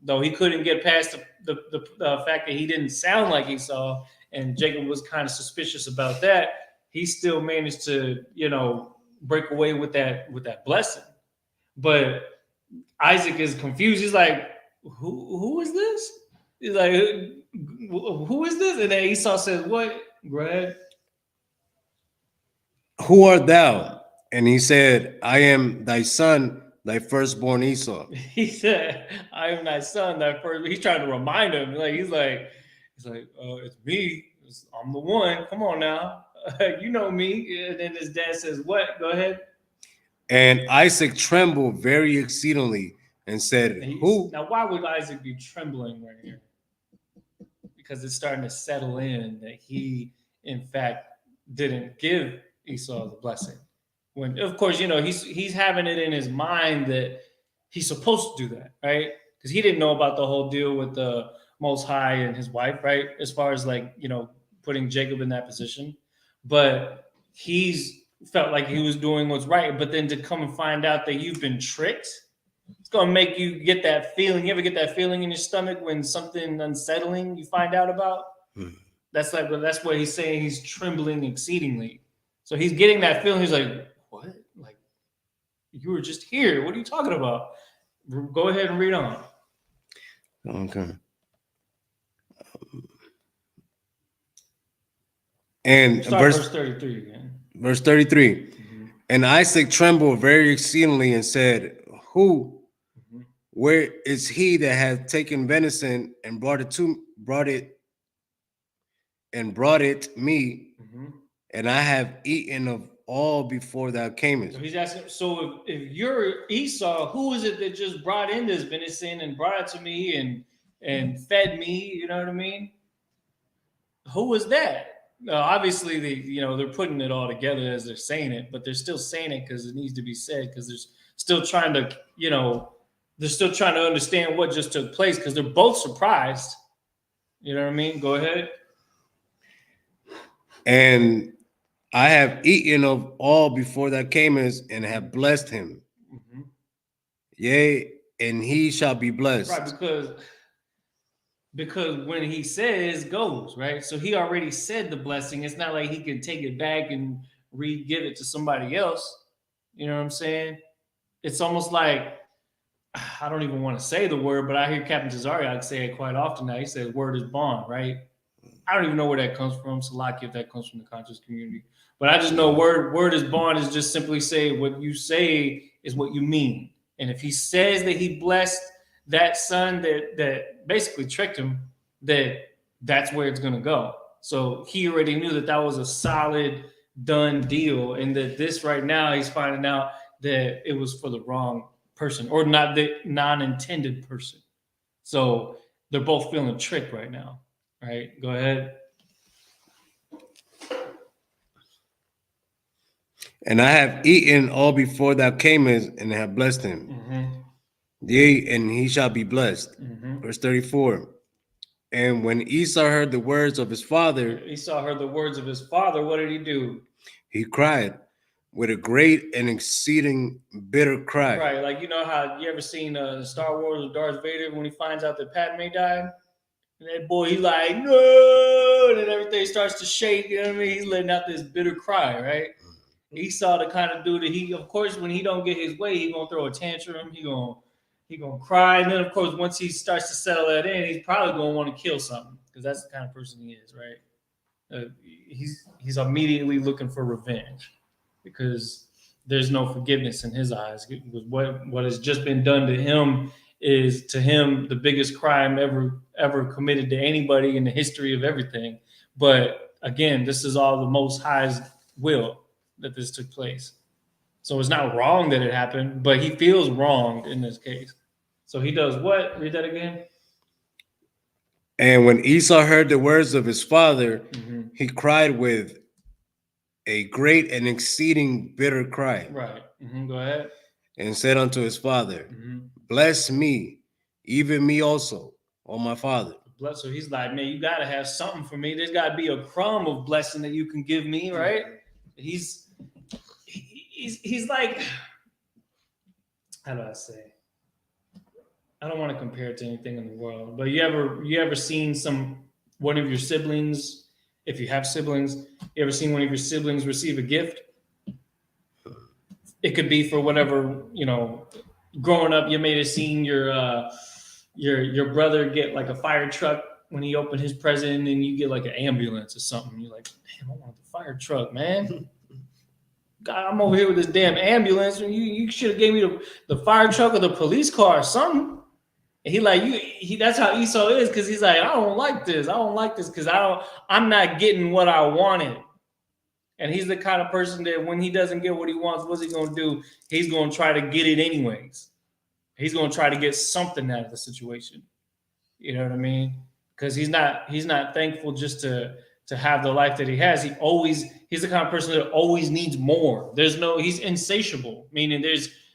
Though he couldn't get past the fact that he didn't sound like Esau, and Jacob was kind of suspicious about that, he still managed to, you know, break away with that blessing. But Isaac is confused. He's like, who is this? He's like, who is this? And then Esau says, what? Go ahead. Who art thou? And he said, I am thy son, thy firstborn Esau. He said, I am thy son, thy first. He's trying to remind him. He's like, it's me. I'm the one. Come on now. You know me. And then his dad says, what? Go ahead. And Isaac trembled very exceedingly and said, who? Now, why would Isaac be trembling right here? Because it's starting to settle in that he, in fact, didn't give Esau the blessing. When, of course, you know, he's having it in his mind that he's supposed to do that, right? Because he didn't know about the whole deal with the Most High and his wife, right? As far as, like, you know, putting Jacob in that position. But he's felt like he was doing what's right. But then to come and find out that you've been tricked, it's going to make you get that feeling. You ever get that feeling in your stomach when something unsettling you find out about? That's what he's saying. He's trembling exceedingly. So he's getting that feeling. He's like, what? Like, you were just here. What are you talking about? Go ahead and read on. Okay. And verse 33 again. Verse 33. And Isaac trembled very exceedingly and said, who? Where is he that hath taken venison and brought it me, and I have eaten of all before thou camest? So he's asking, so if you're Esau, who is it that just brought in this venison and brought it to me and fed me? You know what I mean? Who is that? Obviously, they're putting it all together as they're saying it, but they're still saying it because it needs to be said, because they're still trying to, they're still trying to understand what just took place, because they're both surprised. You know what I mean? Go ahead. And I have eaten of all before thou camest, and have blessed him. Yea, and he shall be blessed. Right, because when he says goes, right? So he already said the blessing. It's not like he can take it back and re-give it to somebody else. You know what I'm saying? It's almost like, I don't even want to say the word, but I hear Captain Tazariak say it quite often now. He said, word is bond, right? I don't even know where that comes from. Salaki, if that comes from the conscious community. But I just know word is bond is just simply say what you say is what you mean. And if he says that he blessed that son that basically tricked him, that's where it's going to go. So he already knew that was a solid, done deal. And that this right now, he's finding out that it was for the wrong person, or not the non-intended person. So they're both feeling tricked right now. Right? Go ahead. And I have eaten all before thou camest, and have blessed him. Yea, and he shall be blessed. Verse 34. And when Esau heard the words of his father, what did he do? He cried, with a great and exceeding bitter cry. Right, like you know how you ever seen Star Wars with Darth Vader when he finds out that Padme died? And that boy, he like, no, and everything starts to shake, you know what I mean? He's letting out this bitter cry, right? Esau the kind of dude that he, of course, when he don't get his way, he gonna throw a tantrum, he gonna cry, and then of course, once he starts to settle that in, he's probably gonna want to kill something, because that's the kind of person he is, right? He's immediately looking for revenge, because there's no forgiveness in his eyes. What has just been done to him is, to him, the biggest crime ever committed to anybody in the history of everything. But again, this is all the Most High's will that this took place. So it's not wrong that it happened, but he feels wronged in this case. So he does what? Read that again. And when Esau heard the words of his father, he cried with a great and exceeding bitter cry. Right. Go ahead. And said unto his father, bless me, even me also, O my father. So he's like, man, you got to have something for me. There's got to be a crumb of blessing that you can give me, right? He's like, how do I say? I don't want to compare it to anything in the world, but you ever seen one of your siblings, if you have siblings, you ever seen one of your siblings receive a gift? It could be for whatever, growing up, you may have seen your brother get like a fire truck when he opened his present, and you get like an ambulance or something. You're like, damn, I want the fire truck, man. God, I'm over here with this damn ambulance. You should have gave me the fire truck or the police car or something. And that's how Esau is, because he's like, I don't like this because I'm not getting what I wanted. And he's the kind of person that when he doesn't get what he wants, what's he going to do? He's going to try to get it anyways. He's going to try to get something out of the situation. You know what I mean? Because he's not thankful just to have the life that he has. He's the kind of person that always needs more. He's insatiable, meaning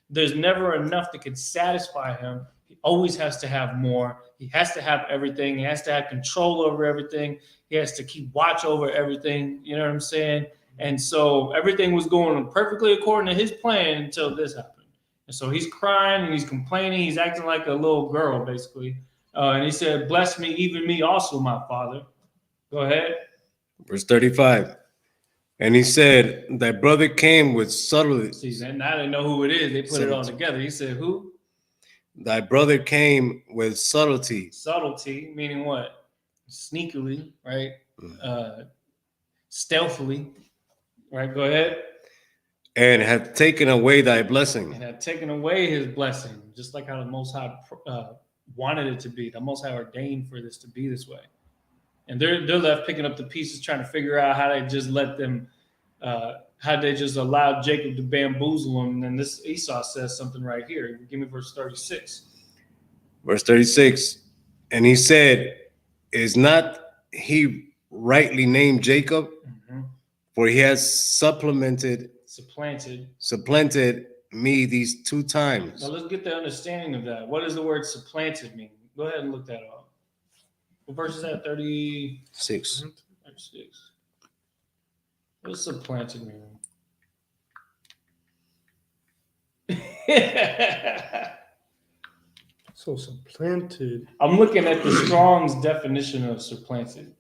there's never enough that could satisfy him. He always has to have more. He has to have everything. He has to have control over everything. He has to keep watch over everything. You know what I'm saying? And so everything was going perfectly according to his plan until this happened. And so he's crying and he's complaining. He's acting like a little girl, basically. And he said, bless me, even me also, my father. Go ahead. Verse 35. And he said, thy brother came with subtlety. See, now they know who it is. They put it all together. He said, who? Thy brother came with subtlety. Subtlety, meaning what? Sneakily, right? Stealthily. Right, go ahead. And have taken away thy blessing. And have taken away his blessing, just like how the Most High wanted it to be. The Most High ordained for this to be this way. And they're left picking up the pieces, trying to figure out how they just how they just allowed Jacob to bamboozle him. And then this Esau says something right here. Give me verse 36. Verse 36. And he said, is not he rightly named Jacob? For he has supplanted me these 2 times. Now let's get the understanding of that. What does the word supplanted mean? Go ahead and look that up. What verse is that? 36. 36. What does supplanted mean? So supplanted. I'm looking at the Strong's definition of supplanted.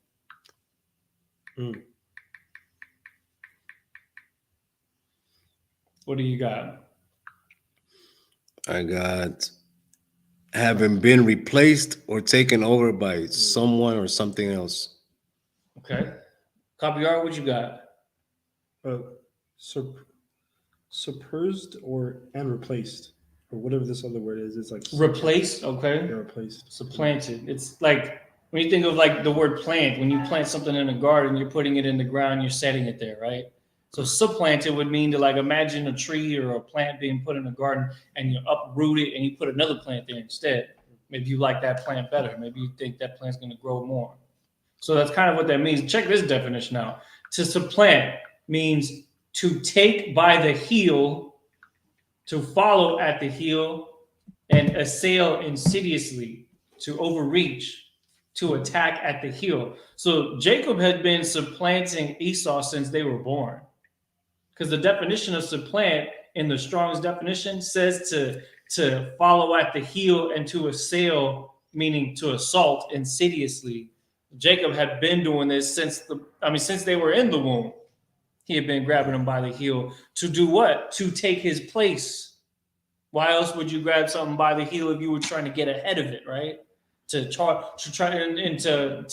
What do you got? I got having been replaced or taken over by someone or something else. Okay. Copy art, what you got? Supposed and replaced, or whatever this other word is. It's like replaced. Okay. Yeah, replaced. Supplanted. It's like when you think of like the word plant. When you plant something in a garden, you're putting it in the ground, you're setting it there, right? So supplanted would mean to like imagine a tree or a plant being put in a garden and you uproot it and you put another plant there instead. Maybe you like that plant better. Maybe you think that plant's going to grow more. So that's kind of what that means. Check this definition out. To supplant means to take by the heel, to follow at the heel, and assail insidiously, to overreach, to attack at the heel. So Jacob had been supplanting Esau since they were born. Because the definition of supplant in the Strong's definition says to follow at the heel and to assail, meaning to assault insidiously. Jacob had been doing this since they were in the womb. He had been grabbing him by the heel to do what? To take his place. Why else would you grab something by the heel if you were trying to get ahead of it, right? To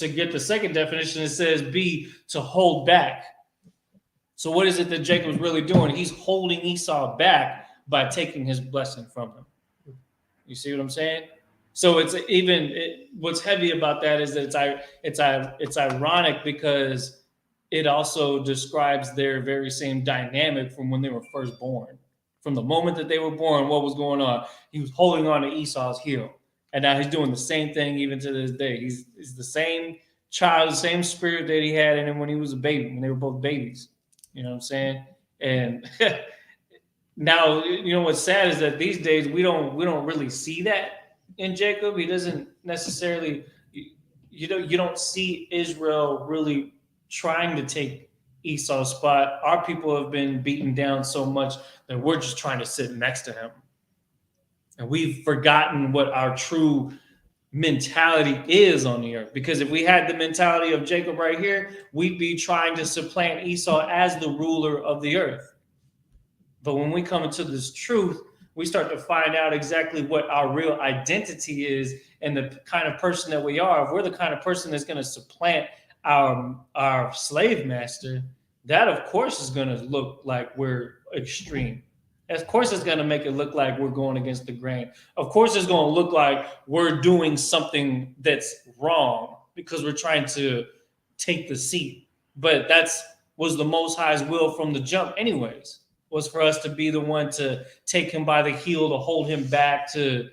get the second definition, it says to hold back. So what is it that Jacob's really doing? He's holding Esau back by taking his blessing from him. You see what I'm saying? So what's heavy about that is that it's ironic because it also describes their very same dynamic from when they were first born. From the moment that they were born, what was going on? He was holding on to Esau's heel. And now he's doing the same thing even to this day. He's the same child, the same spirit that he had in him when he was a baby, when they were both babies. You know what I'm saying? And now, you know what's sad is that these days we don't really see that in Jacob. He doesn't necessarily, you don't see Israel really trying to take Esau's spot. Our people have been beaten down so much that we're just trying to sit next to him. And we've forgotten what our true mentality is on the earth. Because if we had the mentality of Jacob right here, we'd be trying to supplant Esau as the ruler of the earth. But when we come into this truth, we start to find out exactly what our real identity is and the kind of person that we are. If we're the kind of person that's going to supplant our slave master, that of course is going to look like we're extreme. Of course, it's going to make it look like we're going against the grain. Of course, it's going to look like we're doing something that's wrong because we're trying to take the seat. But was the Most High's will from the jump anyways, was for us to be the one to take him by the heel, to hold him back, to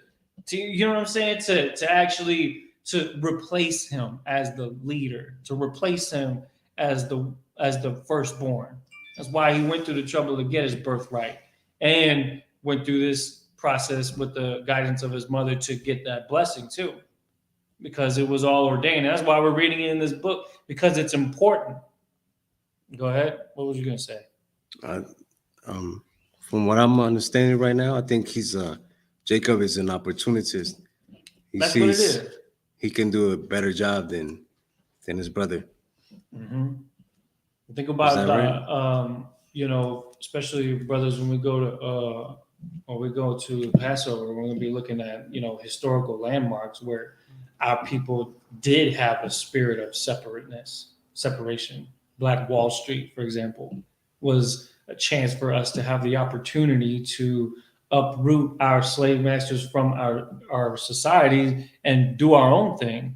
you know what I'm saying? To actually to replace him as the leader, to replace him as the firstborn. That's why he went through the trouble to get his birthright. And went through this process with the guidance of his mother to get that blessing too, because it was all ordained. And that's why we're reading it in this book, because it's important. Go ahead. What was you going to say? From what I'm understanding right now, I think Jacob is an opportunist. That's what it is. He can do a better job than his brother. Mm-hmm. Think about right? Especially brothers, when we go to Passover, we're going to be looking at, historical landmarks where our people did have a spirit of separation. Black Wall Street, for example, was a chance for us to have the opportunity to uproot our slave masters from our society and do our own thing.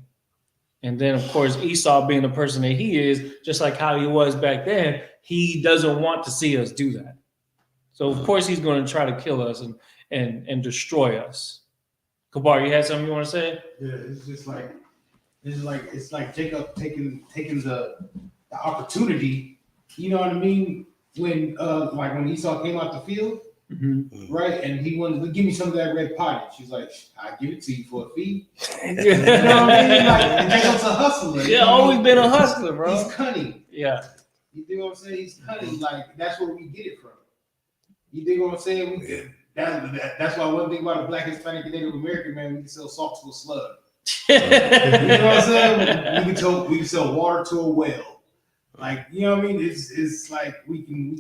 And then, of course, Esau, being the person that he is, just like how he was back then, he doesn't want to see us do that. So, of course, he's going to try to kill us and destroy us. Kabar, you had something you want to say? Yeah, it's like Jacob taking the opportunity. You know what I mean? When Esau came out the field, mm-hmm. right, and he wanted to give me some of that red pottage. She's like, "I'll give it to you for a fee." You know what I mean? Like, Jacob's a hustler. Yeah, always been a hustler, bro. He's cunning. Yeah. You think what I'm saying? He's cunning. Like, that's where we get it from. You think what I'm saying? That's why one thing about a Black, Hispanic, and Native American man, we can sell salt to a slug. You know what I'm saying? We can sell water to a well. Like, you know what I mean? It's like we can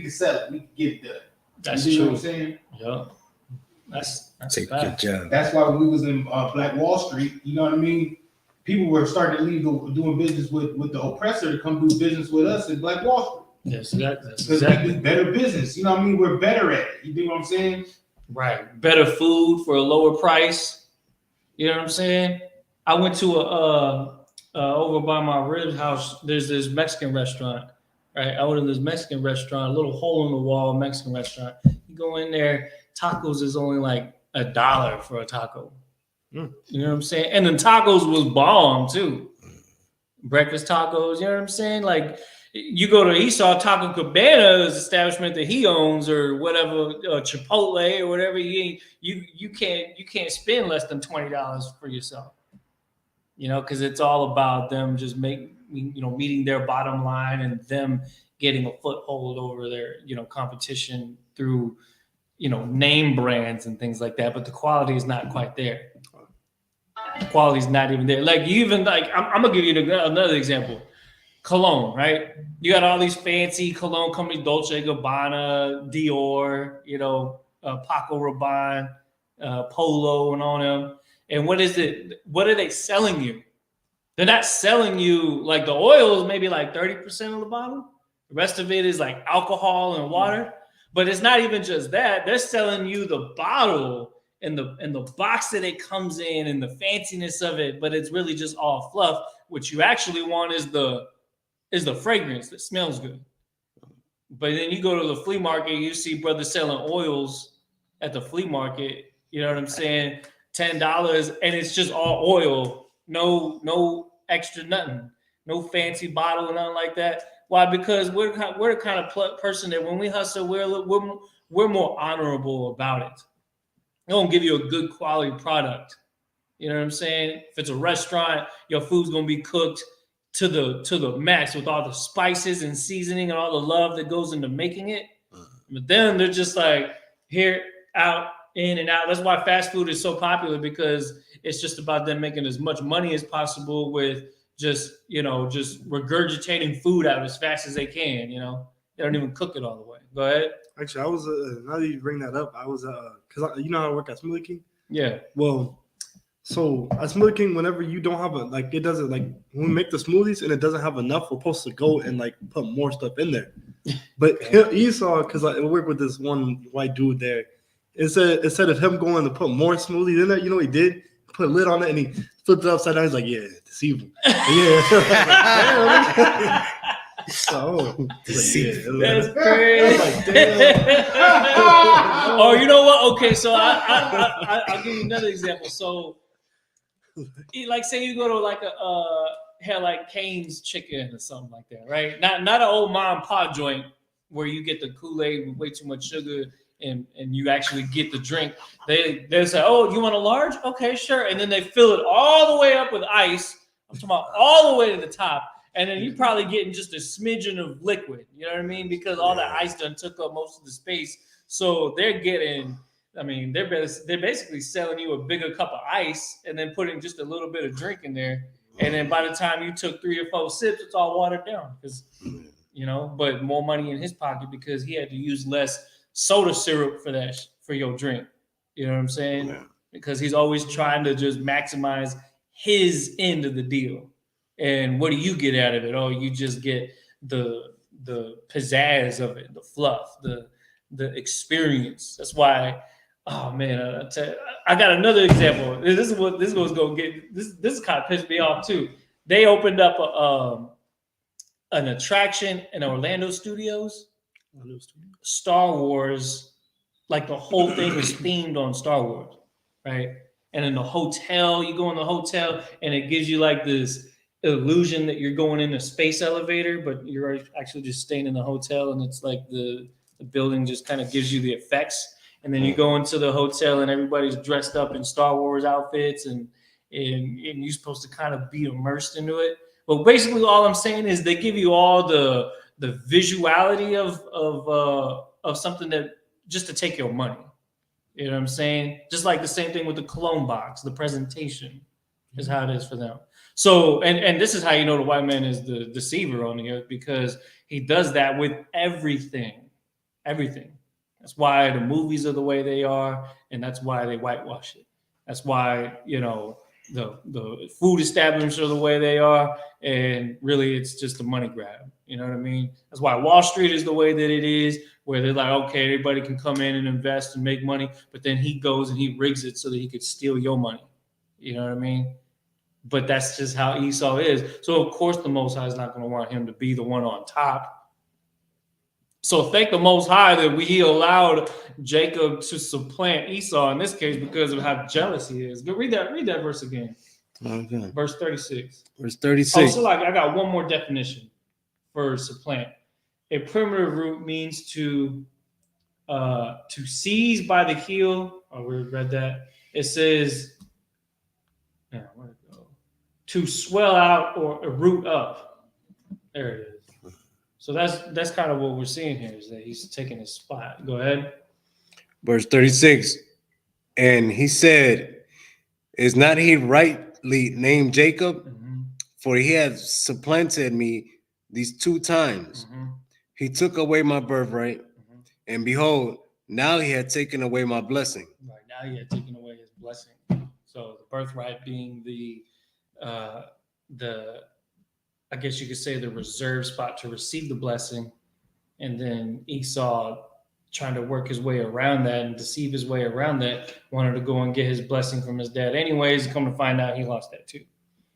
sell it. We can get it done. That's you true. Know what I'm saying? Yeah. That's take a good job. That's why when we was in Black Wall Street, you know what I mean? People were starting to leave doing business with the oppressor to come do business with us in Black Wall Street. Yes, that's because exactly. we do better business. You know what I mean? We're better at it. You know what I'm saying? Right. Better food for a lower price. You know what I'm saying? I went to over by my rib house, there's this Mexican restaurant, right? I went in this Mexican restaurant, a little hole in the wall Mexican restaurant. You go in there, tacos is only like $1 for a taco. You know what I'm saying? And the tacos was bomb too. Breakfast tacos, you know what I'm saying? Like, you go to Esau Taco Cabana's establishment that he owns, or whatever, Chipotle or whatever. You can't spend less than $20 for yourself. you know, because it's all about them just meeting their bottom line and them getting a foothold over their, competition through, name brands and things like that. But the quality is not quite there. The quality is not even there. Like I'm gonna give you another example. Cologne, right? You got all these fancy cologne companies, Dolce & Gabbana, Dior, Paco Rabanne, Polo, and all them. And what is it? What are they selling you? They're not selling you like the oil is maybe like 30% of the bottle. The rest of it is like alcohol and water. But it's not even just that. They're selling you the bottle and the box that it comes in and the fanciness of it, but it's really just all fluff. What you actually want is the fragrance that smells good. But then you go to the flea market, you see brothers selling oils at the flea market, you know what I'm saying? $10, and it's just all oil, no extra nothing, no fancy bottle or nothing like that. Why? Because we're the kind of person that when we hustle, we're more honorable about it. They don't give you a good quality product. You know what I'm saying? If it's a restaurant, your food's gonna be cooked to the max with all the spices and seasoning and all the love that goes into making it. But then they're just like here, out, in and out. That's why fast food is so popular, because it's just about them making as much money as possible with just regurgitating food out as fast as they can. They don't even cook it all the way. Go ahead. Actually, I was now that you bring that up, I was because you know how I work at Smoothie King. Yeah. Well, so at Smoothie King, whenever you don't have it doesn't when we make the smoothies and it doesn't have enough, we're supposed to go and put more stuff in there. But Esau, because I work with this one white dude there, instead of him going to put more smoothies in there, you know what he did? Put a lid on it and he flipped it upside down. He's like, yeah, deceivable. Yeah. So deceivable. That's crazy. Oh, you know what? Okay, so I'll give you another example. So, say you go to Cane's Chicken or something like that, right? Not an old mom and pop joint where you get the Kool-Aid with way too much sugar and you actually get the drink. They say, oh, you want a large? Okay, sure. And then they fill it all the way up with ice. I'm talking about all the way to the top. And then you're probably getting just a smidgen of liquid. You know what I mean? Because all the ice done took up most of the space. So they're basically selling you a bigger cup of ice and then putting just a little bit of drink in there. And then by the time you took 3 or 4 sips, it's all watered down. Because, but more money in his pocket because he had to use less soda syrup for your drink. You know what I'm saying? Yeah. Because he's always trying to just maximize his end of the deal. And what do you get out of it? Oh, you just get the pizzazz of it, the fluff, the experience. That's why. Oh man, I got another example. This kind of pissed me off too. They opened up an attraction in Orlando Studios. Star Wars, the whole thing is themed on Star Wars, right? And in the hotel, you go in the hotel and it gives you this illusion that you're going in a space elevator, but you're actually just staying in the hotel, and it's the building just kind of gives you the effects. And then you go into the hotel and everybody's dressed up in Star Wars outfits, and you're supposed to kind of be immersed into it. But basically, all I'm saying is they give you all the visuality of something that just to take your money. You know what I'm saying? Just like the same thing with the cologne box, the presentation is how it is for them. So, and this is how you know the white man is the deceiver on the earth, because he does that with everything. That's why the movies are the way they are, and that's why they whitewash it. That's why, the food establishments are the way they are, and really it's just a money grab. You know what I mean? That's why Wall Street is the way that it is, where they're like, okay, everybody can come in and invest and make money, but then he goes and he rigs it so that he could steal your money. You know what I mean? But that's just how Esau is. So, of course, the Most High is not going to want him to be the one on top. So thank the Most High that he allowed Jacob to supplant Esau in this case because of how jealous he is. Go read that verse again. Okay. Verse 36. Verse 36. Oh, so I got one more definition for supplant. A primitive root means to seize by the heel. Oh, we read that. It says, where'd it go? to swell out or root up. There it is. So that's kind of what we're seeing here is that he's taking his spot. Go ahead. Verse 36. And he said, is not he rightly named Jacob? Mm-hmm. For he has supplanted me these 2 times. Mm-hmm. He took away my birthright, Mm-hmm. and behold, now he had taken away my blessing. Right now he had taken away his blessing. So the birthright being the I guess you could say the reserved spot to receive the blessing, and then Esau trying to work his way around that and deceive his way around that, wanted to go and get his blessing from his dad anyways. Come to find out he lost that too.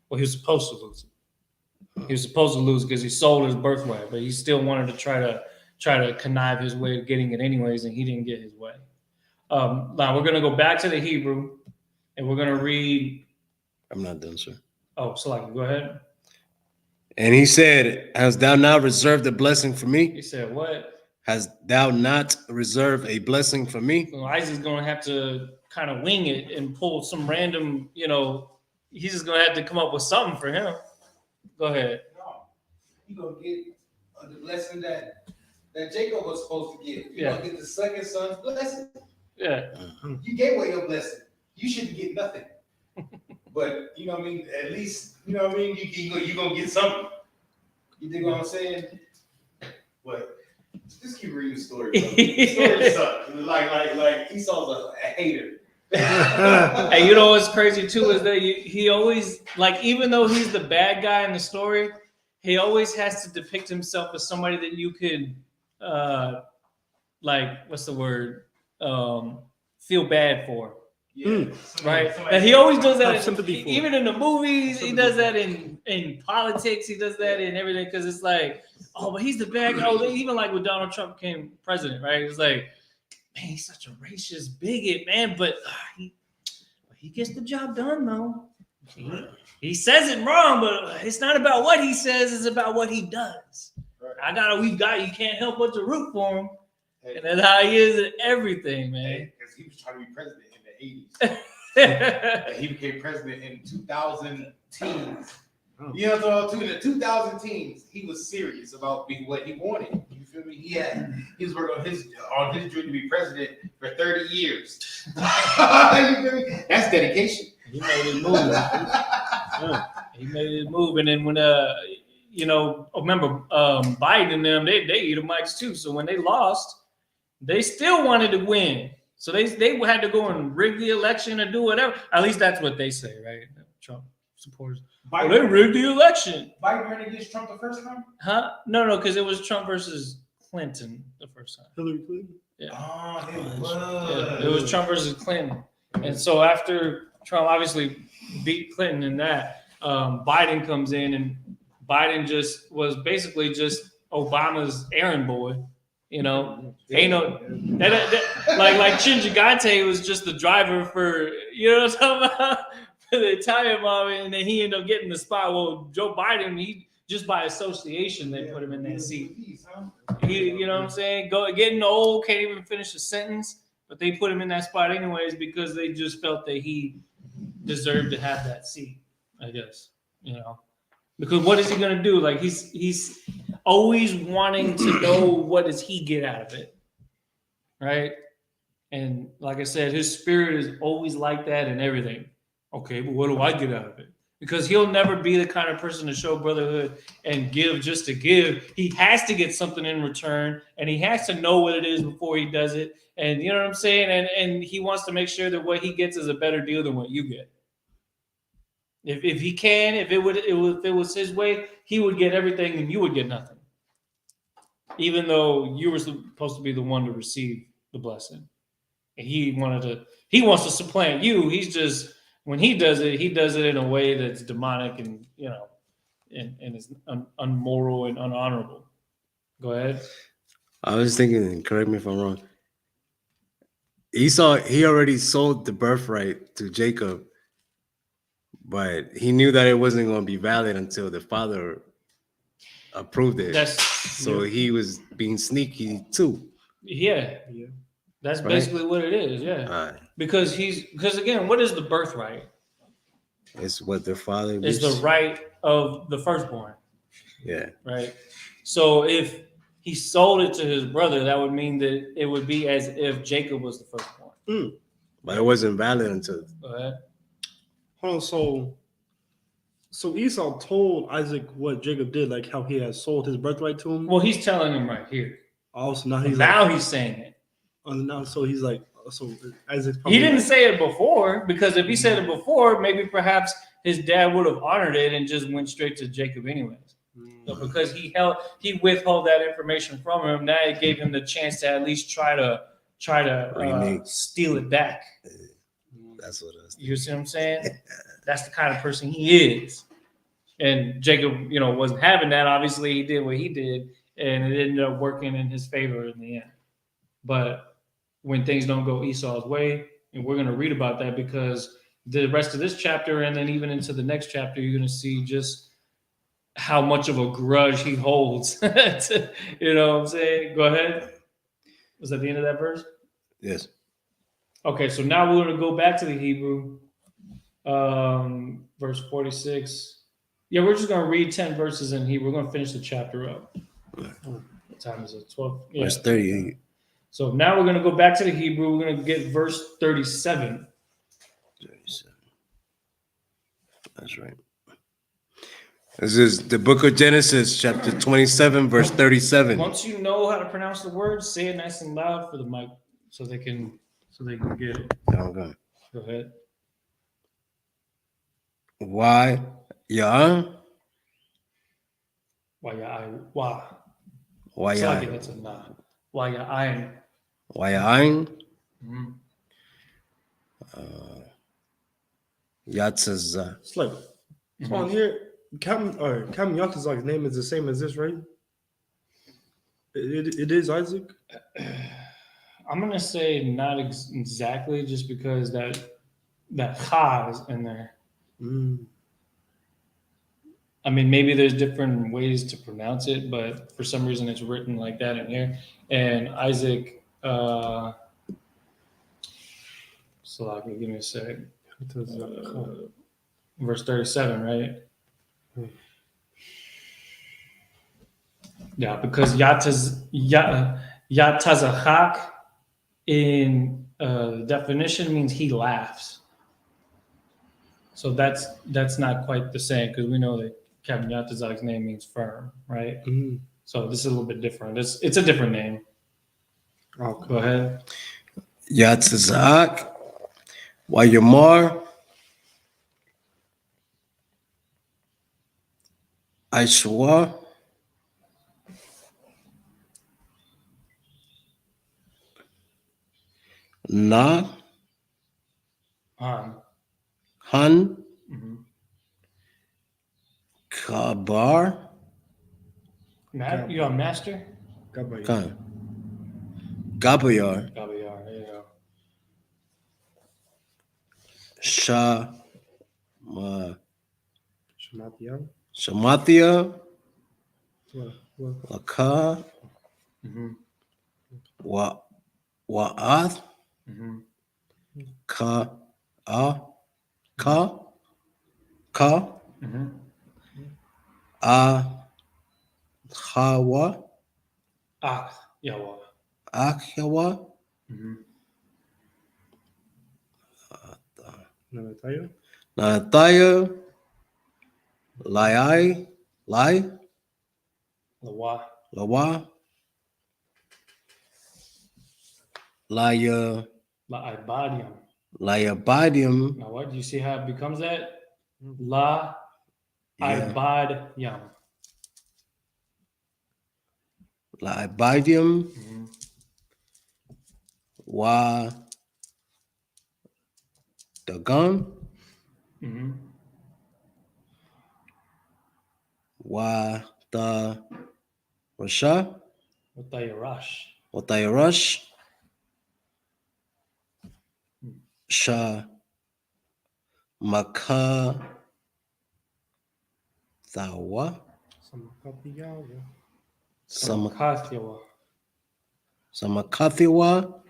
Well, he was supposed to lose it. He was supposed to lose because he sold his birthright, but he still wanted to try to connive his way to getting it anyways, and he didn't get his way. Now we're going to go back to the Hebrew, and we're going to read. I'm not done, sir. Oh, Salaki, go ahead. And he said, hast thou not reserved a blessing for me? He said, what? Hast thou not reserved a blessing for me? So Isaac's going to have to kind of wing it and pull some random, he's just going to have to come up with something for him. Go ahead. No, you're going to get the blessing that Jacob was supposed to get. You're going to get the second son's blessing. Yeah. You gave away your blessing. You shouldn't get nothing. But, you know what I mean? At least, you know what I mean? You're going to get something. You dig what I'm saying? But just keep reading the story, bro. The story sucks. Like Esau's a hater. And you know what's crazy too is that he always, like, even though he's the bad guy in the story, he always has to depict himself as somebody that you could, what's the word? Feel bad for. Yeah. Right. And he always does that. Even in the movies, he does that in politics. He does that in everything because it's like, oh, but he's the bad guy. Oh, even like when Donald Trump became president, right? It's like, man, he's such a racist bigot, man. But he gets the job done, though. He says it wrong, but it's not about what he says; it's about what he does. Right. You can't help but to root for him, and that's how he is in everything, man. Because he was trying to be president in the 80s. He became president in 2000 teens. You know, so in the 2000 teens, he was serious about what he wanted. You feel me? He was working on his dream to be president for 30 years. You feel me? That's dedication. He made his move. He made his move, and then when remember Biden and them, they Edomites too. So when they lost, they still wanted to win. So they had to go and rig the election or do whatever. At least that's what they say, right? Trump supporters. They rigged the election. Biden ran against Trump the first time? Huh? No, because it was Trump versus Clinton the first time. Hillary Clinton? Yeah. Oh, it was. Yeah, it was Trump versus Clinton. And so after Trump obviously beat Clinton in that, Biden comes in, and Biden just was basically just Obama's errand boy. You know, ain't no like Chinjigante was just the driver for, you know what I'm talking about, for the Italian mob, and then he ended up getting the spot. Well, Joe Biden, he just by association they put him in that seat. You know what I'm saying? Getting old, can't even finish a sentence, but they put him in that spot anyways because they just felt that he deserved to have that seat. I guess, you know, because what is he gonna do? Like he's always wanting to know what does he get out of it, right? And like I said, his spirit is always like that and everything. Okay, but what do I get out of it? Because he'll never be the kind of person to show brotherhood and give just to give. He has to get something in return, and he has to know what it is before he does it. And you know what I'm saying? And he wants to make sure that what he gets is a better deal than what you get. If he can, if it was his way, he would get everything and you would get nothing. Even though you were supposed to be the one to receive the blessing. And he wants to supplant you. He's just, when he does it in a way that's demonic and, you know, and is unmoral and unhonorable. Go ahead. I was thinking, correct me if I'm wrong. Esau, he already sold the birthright to Jacob, but he knew that it wasn't going to be valid until the father approved it. So he was being sneaky too. Yeah. That's right? Basically what it is. Yeah. Because again, what is the birthright? It's what their father It's the right of the firstborn. Yeah. Right. So if he sold it to his brother, that would mean that it would be as if Jacob was the firstborn. But it wasn't valid until. Go ahead. Hold on, so Esau told Isaac what Jacob did, like how he has sold his birthright to him. Well, he's telling him right here. Also, now he's saying it. Now, so he's like, so Isaac. He didn't say it before, because if he said it before, maybe perhaps his dad would have honored it and just went straight to Jacob anyways. So because he withheld that information from him, now it gave him the chance to at least try to steal it back. That's what it is. You see what I'm saying? That's the kind of person he is. And Jacob, wasn't having that. Obviously, he did what he did, and it ended up working in his favor in the end. But when things don't go Esau's way, and we're going to read about that, because the rest of this chapter and then even into the next chapter, you're going to see just how much of a grudge he holds. You know what I'm saying? Go ahead. Was that the end of that verse? Yes. Okay, so now we're going to go back to the Hebrew, verse 46. Yeah, we're just going to read 10 verses in Hebrew. We're going to finish the chapter up. What time is it? 12? Yeah. Verse 38. So now we're going to go back to the Hebrew. We're going to get verse 37. 37. That's right. This is the book of Genesis, chapter 27, verse 37. Once you know how to pronounce the words, say it nice and loud for the mic so they can get it. Okay. Go ahead. Why? Yeah. Why? Why? That's a nah. Why? Mm-hmm. Yatzaza. It's like, on here, Cam Yatazak's name is the same as this, right? It is Isaac. I'm gonna say not exactly, just because that ha is in there. I mean, maybe there's different ways to pronounce it, but for some reason it's written like that in here. And Isaac, give me a sec. Verse 37, right? Yeah, because Yatazahak in the definition means he laughs. So that's not quite the same, because we know that Captain Yatazak's name means firm, right? Mm-hmm. So this is a little bit different. It's a different name. Okay. Go ahead. Yatzazak. Wayamar. Aishwa. Na. Han. Mm-hmm. Kabar. You are master? Gabayar. Gabayar, there you go. Shamathia. Laka. Wa'ath. Ka. Hawa. Yawa. Yawa. Nanataya. Lai. Lawa. Laibadium. Now, what do you see how it becomes that? La Ibadium. Laibadium. Wa Dagon. Wa the Rasha. Watayarash. Sha Maka Thawa. Samakathiwa.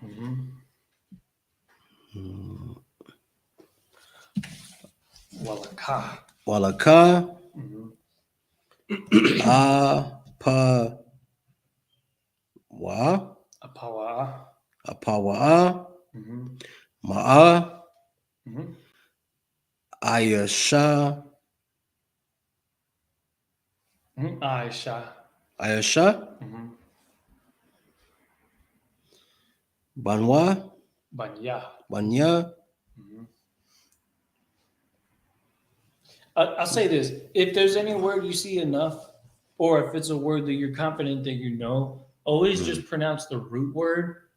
Walaka. Walaka. Mhm. Apawa. Apawa. Apawa. Mhm. Ma'a. Mhm. Ayasha. Mhm. Aisha. Ayasha. Mhm. Banwa. Banya. Banya. Mhm. I'll say this: if there's any word you see enough, or if it's a word that you're confident that you know, always just pronounce the root word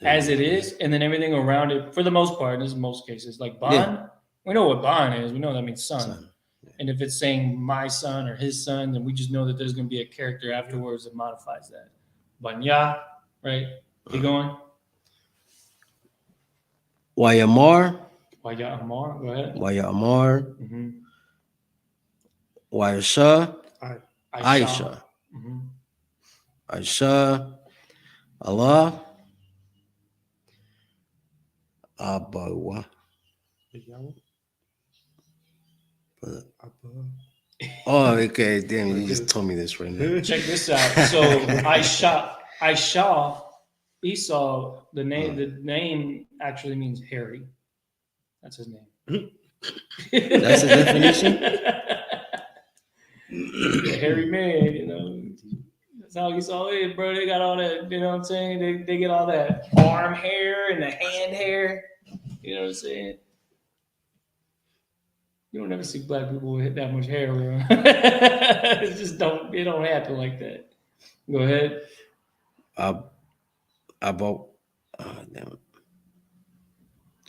as it is, and then everything around it, for the most part, in most cases, like ban, we know what ban is. We know that means son. Son. And if it's saying my son or his son, then we just know that there's going to be a character afterwards that modifies that. Banya, right? Keep going. Wayamar. Waya Amar, go ahead. Wayamar. Mm-hmm. Wayasha. Aisha. Aisha. Mm-hmm. Aisha. Allah. Abawa. Oh, okay. Damn, you just told me this right now. Check this out. So Aisha, Esau, the name actually means hairy. That's his name. That's the definition? A hairy man, you know. That's how Esau is, bro. They got all that, you know what I'm saying? They get all that arm hair and the hand hair. You know what I'm saying? You don't ever see black people with that much hair, bro. It just don't happen like that. Go ahead. About damn.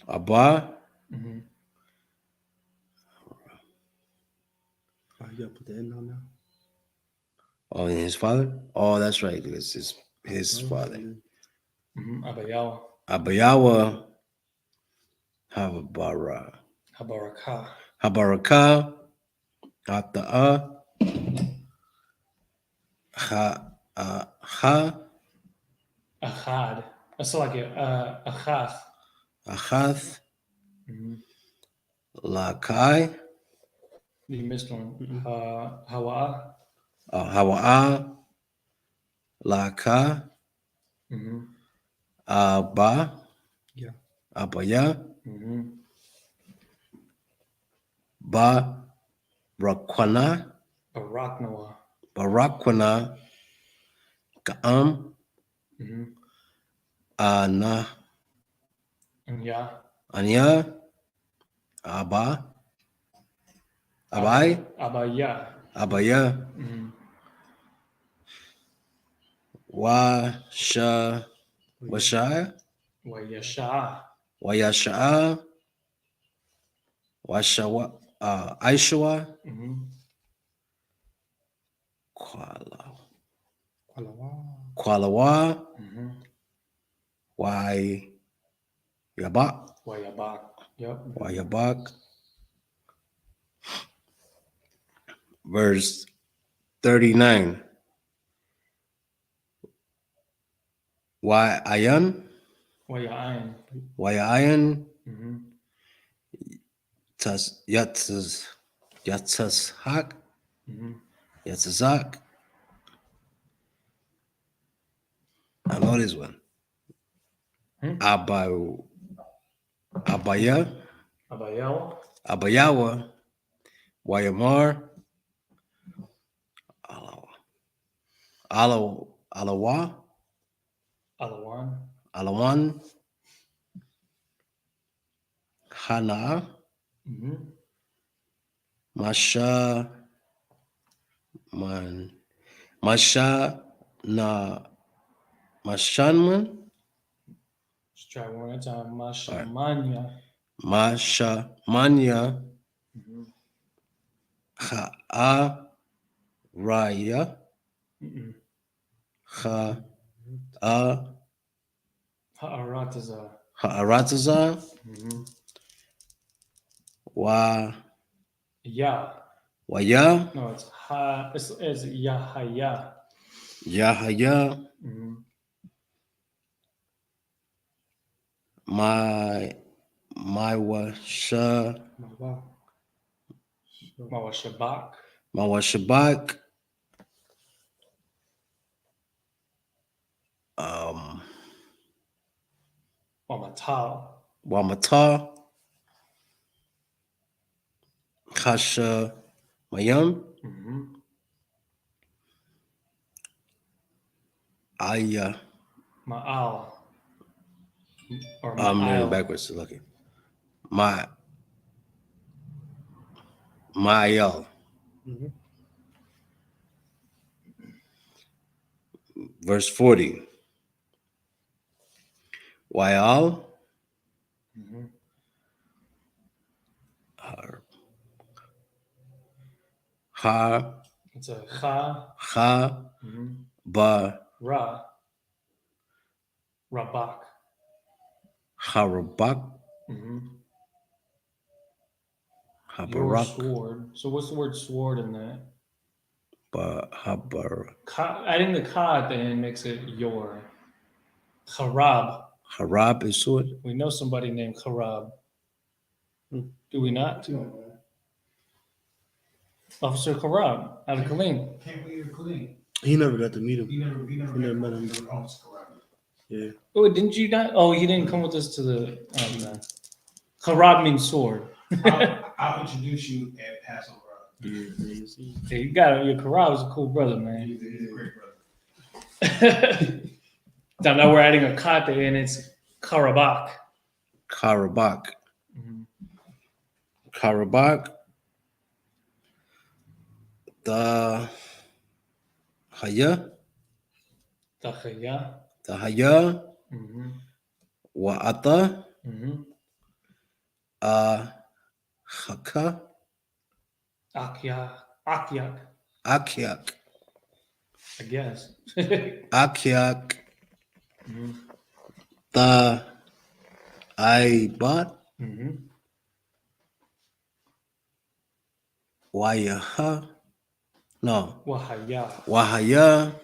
Abba. Mm-hmm. You gotta put the end on now. Oh, and his father? Oh, that's right. It's his father. Mm-hmm. Abayawa. Abayawa. Habara. Habaraka. Habaraka. Ata'a. Ha. Achad. That's like Achath. Achath. Mm-hmm. Lakai. You missed one. Hawa. Hawa'a. Laka. Mm-hmm. Abba. Yeah. Abaya. Mm-hmm. Ba. Rakwana. Baraknawa. Barakwana. Ka'am. Mm-hmm. Ana. Anya. Anya. Abba. Abai. Abaya. Abaya. Mm-hmm. Washa. Washaya. Wayasha. Wayasha'a. Washawa. Aishawa. Mm-hmm. Kwalawa. Mm-hmm. Why Yabak. Wayabak. Yep. Wayabak. Verse 39. Why Ayan? Wayayan. Wayayan. Mm-hmm. Yatzashak. Mm-hmm. Yatzazak. I know this one. Abaya. Abayawa. Abayawa. Wayamar. Alawa. Alawan. Alawan. Hana. Mm-hmm. Masha. Masha na Mashanman. Let's try one at a time. Mashamanya. Masha Manya. Mm-hmm. Ha Raya. Mm-mm. Ha Ha'arataza. Ha'arataza. Mm-hmm. Wa Ya. Waya. No, it's ha. It's Yahaya. Yahaya. Mm-hmm. My Washa. Mawa Shabak. Mawa Shabak. Wamatal. Wamata. Kasha Mayam. Aya. Ma'al. Or I'm reading Ma'al. backwards. So lucky. Ma'al. Verse 40. Wa'al. Ha. It's a Cha. Ha. Ba. Ra. Rabak. Harabak. Your Habarak. sword. So what's the word sword in that? Habar. Adding the ka at the end makes it your. Harab. Harab is sword. We know somebody named Harab. Do we not? Officer Harab out of Killeen. Can't believe you're clean. He never got to meet him. He never met him. Yeah. Oh, didn't you not? Oh, he didn't come with us to the. No. Harab means sword. I'll introduce you at Passover. Yeah, you got it. Your Harab is a cool brother, man. He's a great brother. So now we're adding a ka there, and it's Karabak. Karabak. Karabak. The Haya. Tachaya. The Haya. Wa'ata. Haka. Akyak. Akyak. I guess. Akyak. The Aibat. Wayaha. No. Wahaya. Wahaya.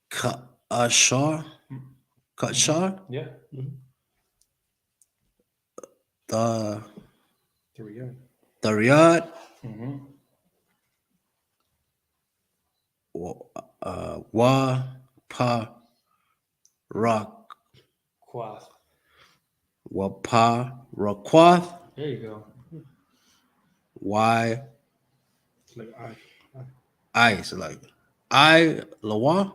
Ka'ashar. Ka'ashar. Yeah. The Riyadh. Riyadh. Wa pa rock. Quath. Wa pa rakwath. There you go. Why? Like I. So like I lawa.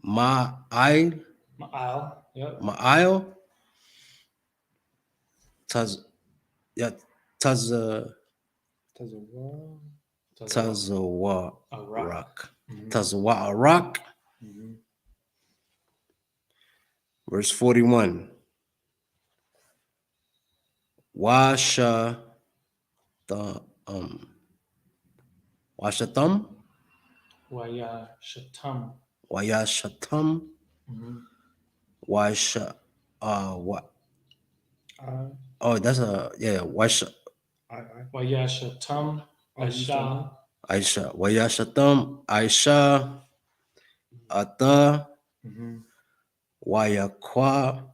Ma I. Ma'al. Yep. Ma'al. Taz. Yeah. Tazawa rock. Tazawa rock. Verse 41. Washa the Washatam. Waya Shatam. Wayashatam. Washa what? Oh, that's a Washa. Waya Shatam. Aisha. Aisha. Wayashatam. Aisha. Ata. Wayaqua.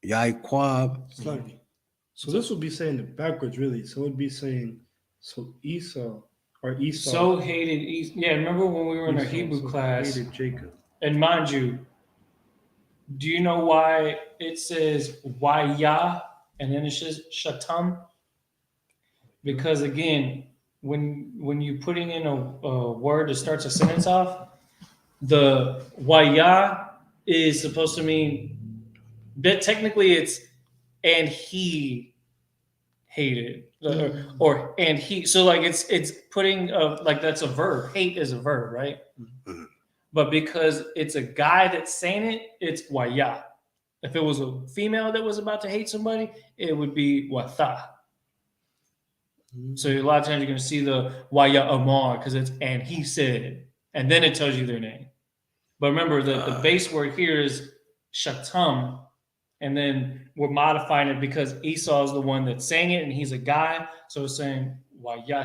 Yaiquab. So this would be saying it backwards, really. So it would be saying, so Esau. So hated Esau. Yeah, remember when we were in our Hebrew class? Hated Jacob. And mind you, do you know why it says Waya and then it says Shatam? Because again, when you're putting in a word that starts a sentence off, the Waya is supposed to mean that technically it's and he hated or and he, so like it's putting like that's a verb. Hate is a verb, right? But because it's a guy that's saying it, it's Waya. If it was a female that was about to hate somebody, it would be Watha. So a lot of times you're going to see the Waya Amar because it's and he said, and then it tells you their name. But remember that the base word here is Shatam, and then we're modifying it because Esau is the one that's saying it, and he's a guy, so it's saying Waya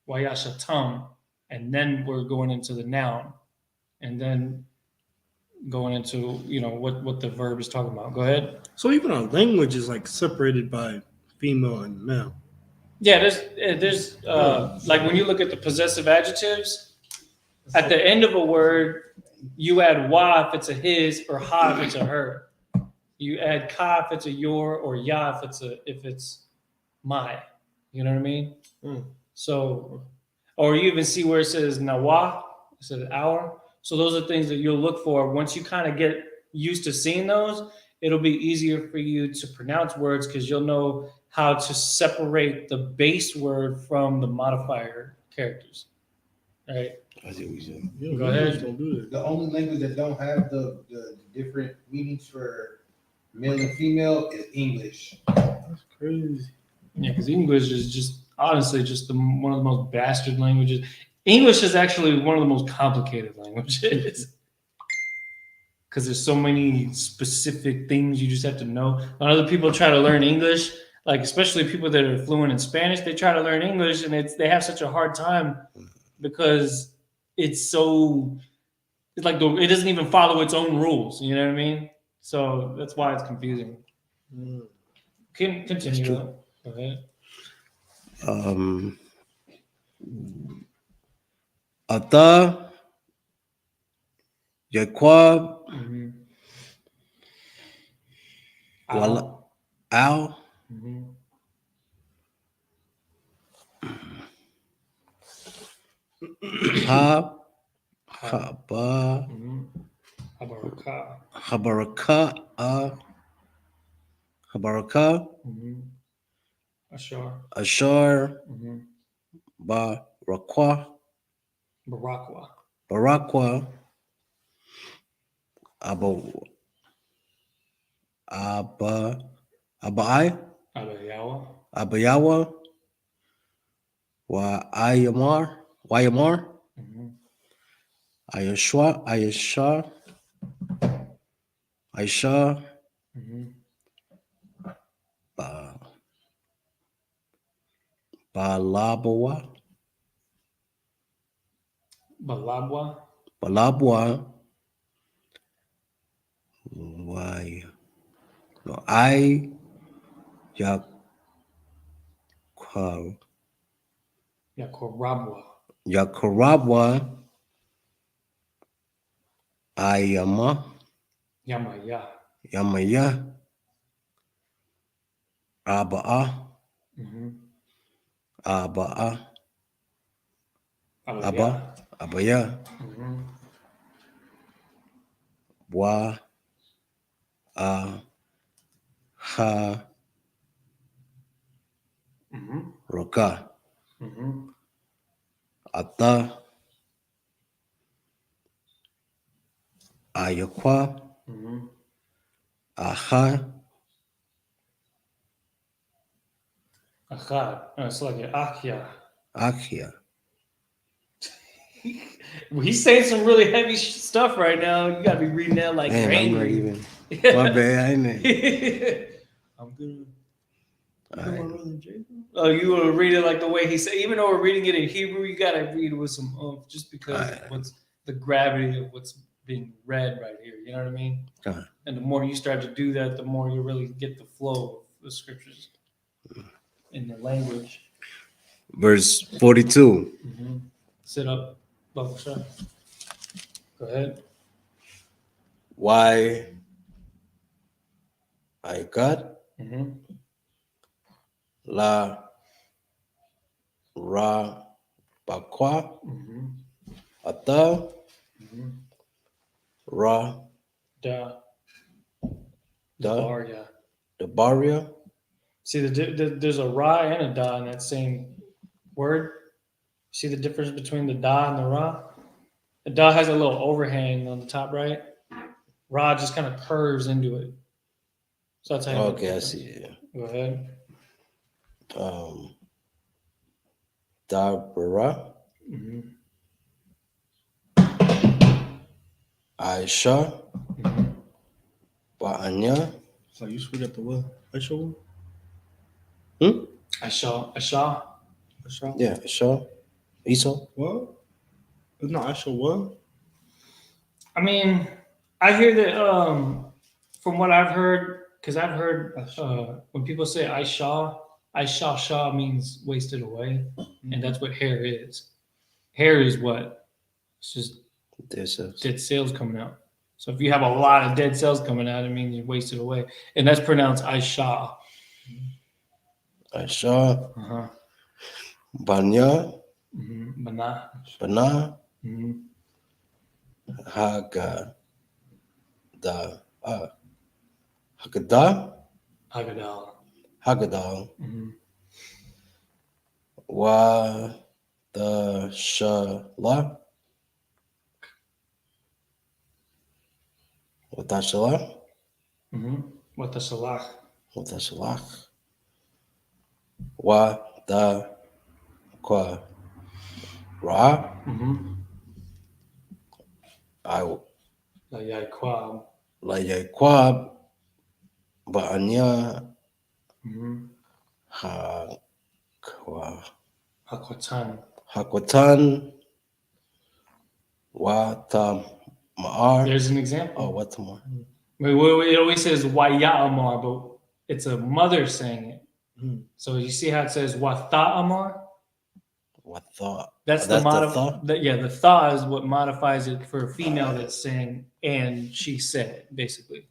Shatam, and then we're going into the noun, and then going into what the verb is talking about. Go ahead. So even our language is like separated by female and male. Yeah, there's like when you look at the possessive adjectives, at the end of a word, you add wa if it's a his or ha if it's a her. You add ka if it's a your or ya if it's my. You know what I mean? So, or you even see where it says nawa, it says our. So those are things that you'll look for. Once you kind of get used to seeing those, it'll be easier for you to pronounce words because you'll know how to separate the base word from the modifier characters. Right? I see what you said. Yeah, Go ahead. Don't do that. The only language that don't have the different meanings for male and female is English. That's crazy. Yeah, because English is just honestly just one of the most bastard languages. English is actually one of the most complicated languages because there's so many specific things you just have to know. When other people try to learn English, like especially people that are fluent in Spanish, they try to learn English and they have such a hard time because it's like it doesn't even follow its own rules. You know what I mean? So that's why it's confusing. Continue. true. Go ahead. Ata Jaquab Wala Al Ha Haba Habaraka Habaraka Ashar Barakwa Barakwa Abai Abayawa Wayamar Ayashar Aisha Balabwa Why no I Yakarabwa Ayama Yamaya Abaa Abaya Wa Ha Roka Ata Ayakwa Aha It's like an akhya. Akia. He's saying some really heavy stuff right now. You gotta be reading that like Man, you're I'm not angry. even. My bad, ain't it? I'm good. Alright. Oh, you will read it like the way he said. Even though we're reading it in Hebrew, you gotta read it with some oomph, just because of what's the gravity of what's being read right here. You know what I mean? And the more you start to do that, the more you really get the flow of the scriptures in the language. Verse 42. Sit up, Babasha. Go ahead. Why I got La Ra Bakwa Ata Ra Da. Da Barya. the Baria. See, there's a ra and a da in that same word. See the difference between the da and the ra? The da has a little overhang on the top right. Ra just kind of curves into it. So that's how you Okay, I see it. Go ahead. Dabara Aisha Ba'anya. So you switch up the what? I show. Asha. Yeah, Aisha. Esau. What? It's not I show what? I mean, I hear that from what I've heard, because I've heard when people say I Shah means wasted away, and that's what hair is. Hair is what? It's just dead cells coming out. So if you have a lot of dead cells coming out, it means you're wasted away, and that's pronounced Aisha. Aisha. Uh-huh. Banya. Bana. Bana. Mm-hmm. Haga. Da. Haggadah. Hagadal. Haggadah. Mm-hmm. Wa the Shala. Watashala. Watasalach. Watashalach. Wa the Kwa Ra. I La Yaikwab. La Yaquab. Ba'anya. Hakwatan. Hakwatan. Watamar. There's an example. Oh, Watamar. It always says Waya'amar, but it's a mother saying it. So you see how it says Watha'amar? Watha. That's the the tha is what modifies it for a female that's saying and she said, basically.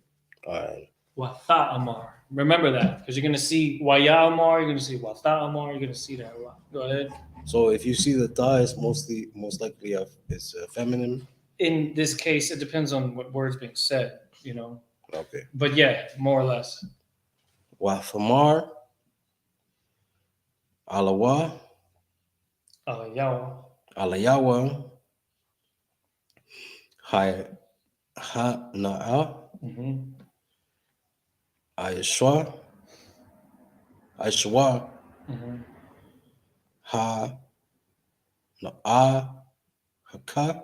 All right. Watha'amar. Remember that, because you're going to see Waya'amar, you're going to see Watha'amar, you're going to see that. Go ahead. So if you see the tha, it's most likely it's feminine. In this case, it depends on what word's being said, you know. Okay. But yeah, more or less. Wathamar. Alawa. Alayawa. Alayawa. Na'a. Aishwa. Ha. Na'a. Haka.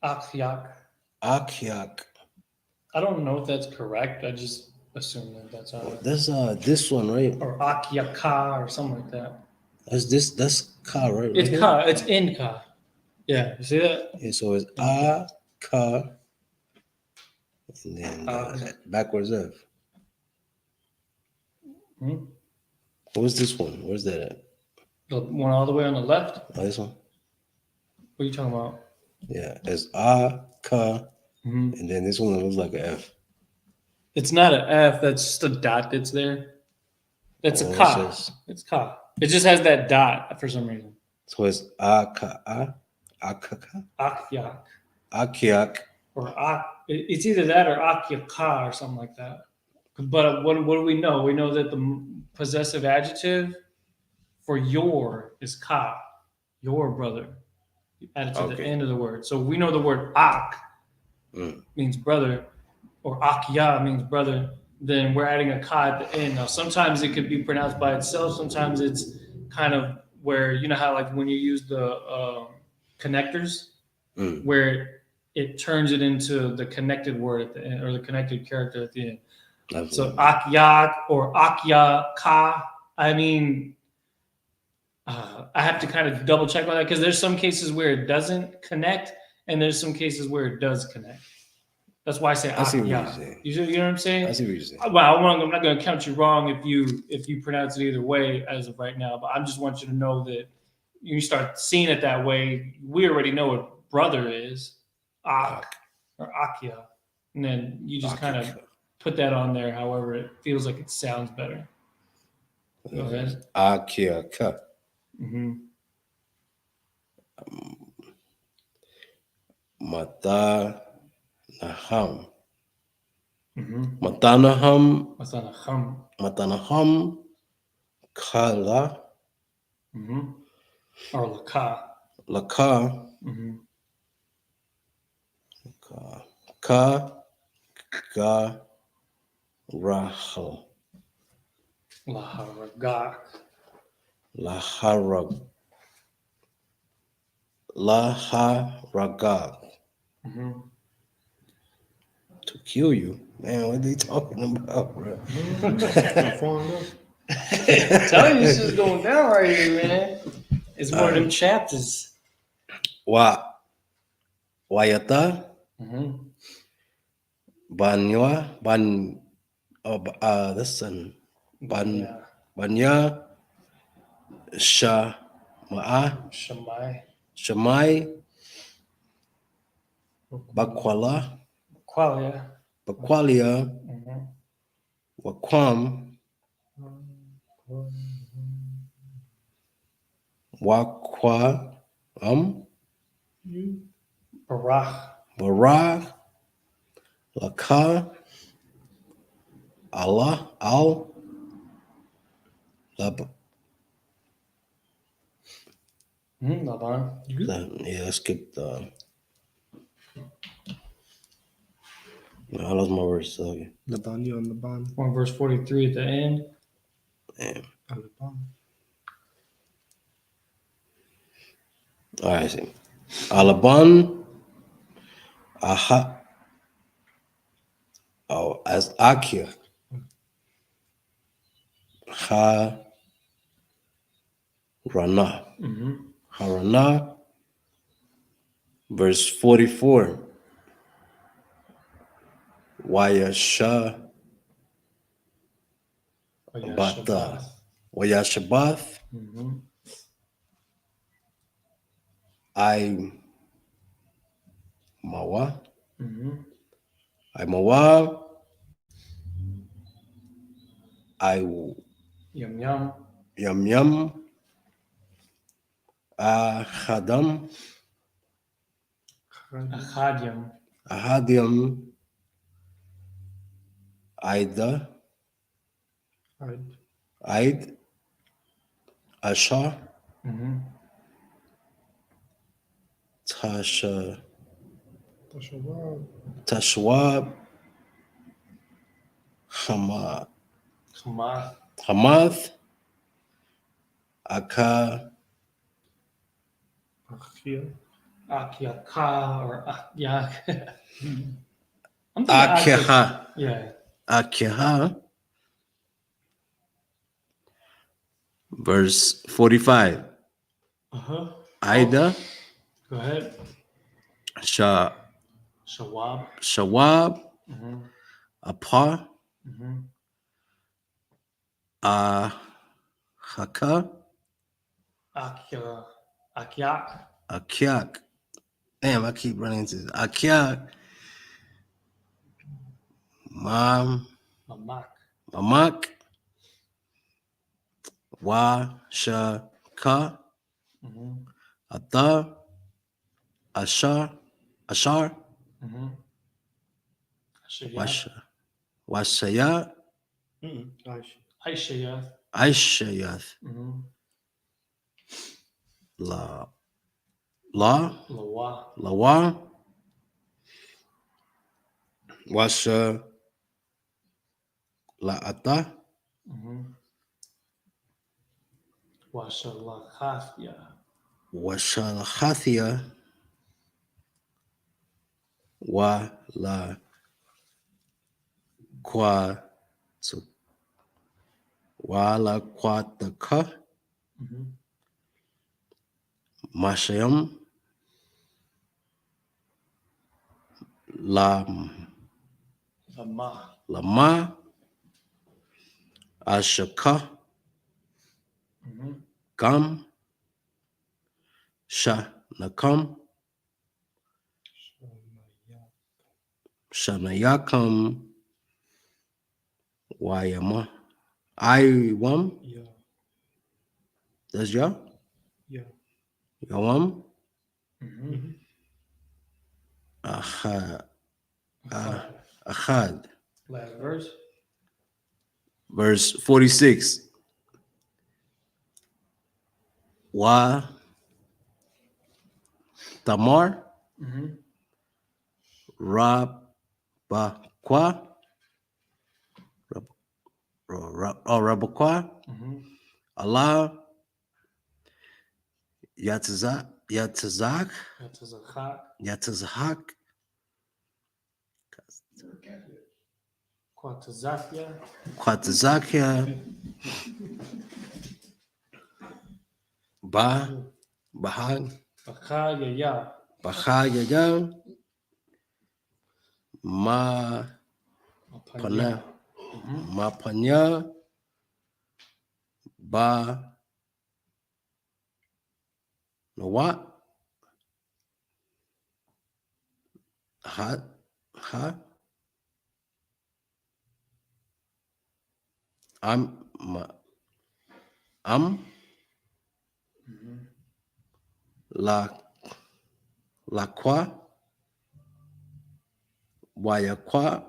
Akyak. Akyak. I don't know if that's correct. I just assume that that's how it is. That's this one, right? Or Akyaka or something like that. That's ka, right? It's ka. It's in ka. Yeah. You see that? Yeah, so it's a, ka, and then backwards F. What was this one? Where's that at? The one all the way on the left? Oh, this one? What are you talking about? Yeah, it's a, ka, and then this one looks like an F. It's not an F. That's just a dot that's there. That's a ka. It's ka. It just has that dot for some reason. So it's a, ka, akaka? Akyak. Akyak. Or it's either that or akyaka or something like that. But what do we know? We know that the possessive adjective for your is ka, your brother, added to the end of the word. So we know the word ak means brother, or akya means brother. Then we're adding a ka at the end. Now, sometimes it could be pronounced by itself. Sometimes it's kind of where, you know how like when you use the connectors, where it turns it into the connected word at the end, or the connected character at the end. Absolutely. So akyak or akya ka. I mean, I have to kind of double check on that, because there's some cases where it doesn't connect, and there's some cases where it does connect. That's why I say akya. You know what I'm saying? I see what you're saying. Well, I'm not going to count you wrong if you pronounce it either way as of right now, but I just want you to know that you start seeing it that way. We already know what brother is, ak or akya, and then you just kind of put that on there however it feels like it sounds better. Go ahead. Akya ka. Mata naham. Matanaham. Matanaham. Kala. Or laka. Laka. Ka. Ga. Rahal. Laharagak. Laharagak. To kill you, man. What are they talking about, bro? I'm telling you, this is going down right here, man. It's one of them chapters. Wayata. Banya, that's an Banya, Shamai. Shamai, Baquala, Qualia. Baqualia, Waquam, Waqua, Barach, Laka, Allah, Lab. Laban. Yeah, I skipped. I lost my words. Okay. Labanya and Laban. On verse 43 at the end. Damn. Laban. All right, see. Alaban, as Akia, Harana, verse 44. Wayasha Bata, Wayashabath, I Mawa, I Yum. Yam, Ahadam, Ahadiam, Aida, Aid, Ashar, Tashwab, Hamath, Aka, Akiaka or Akyak. Akiha, Yeah. Akiha, verse 45. Ida, Go ahead. Shawab, Apa, Haka, Akyak. Damn, I keep running into this. Akyak, Mamak, Shaka, Ata, Ashar, Washaya, Aishayath, Lawa, Washa, La'ata, Washalhathia, Wa la Kwa Wala Quataka, Mashayam, Lama, Ashaka, Gam, Nakam, Shanayakam, Wayama, Iwam, that's ya? Yawam, Ahad. Last verse. Verse 46. Wa Tamar, Rabakwa, Rabakwa, Allah, Yatazak, Quatazakia, Bahag, Bachayaya, Pana. Mapanya. Ba. No what? Ha. Ha. Am. La. La qua. Wayaqua.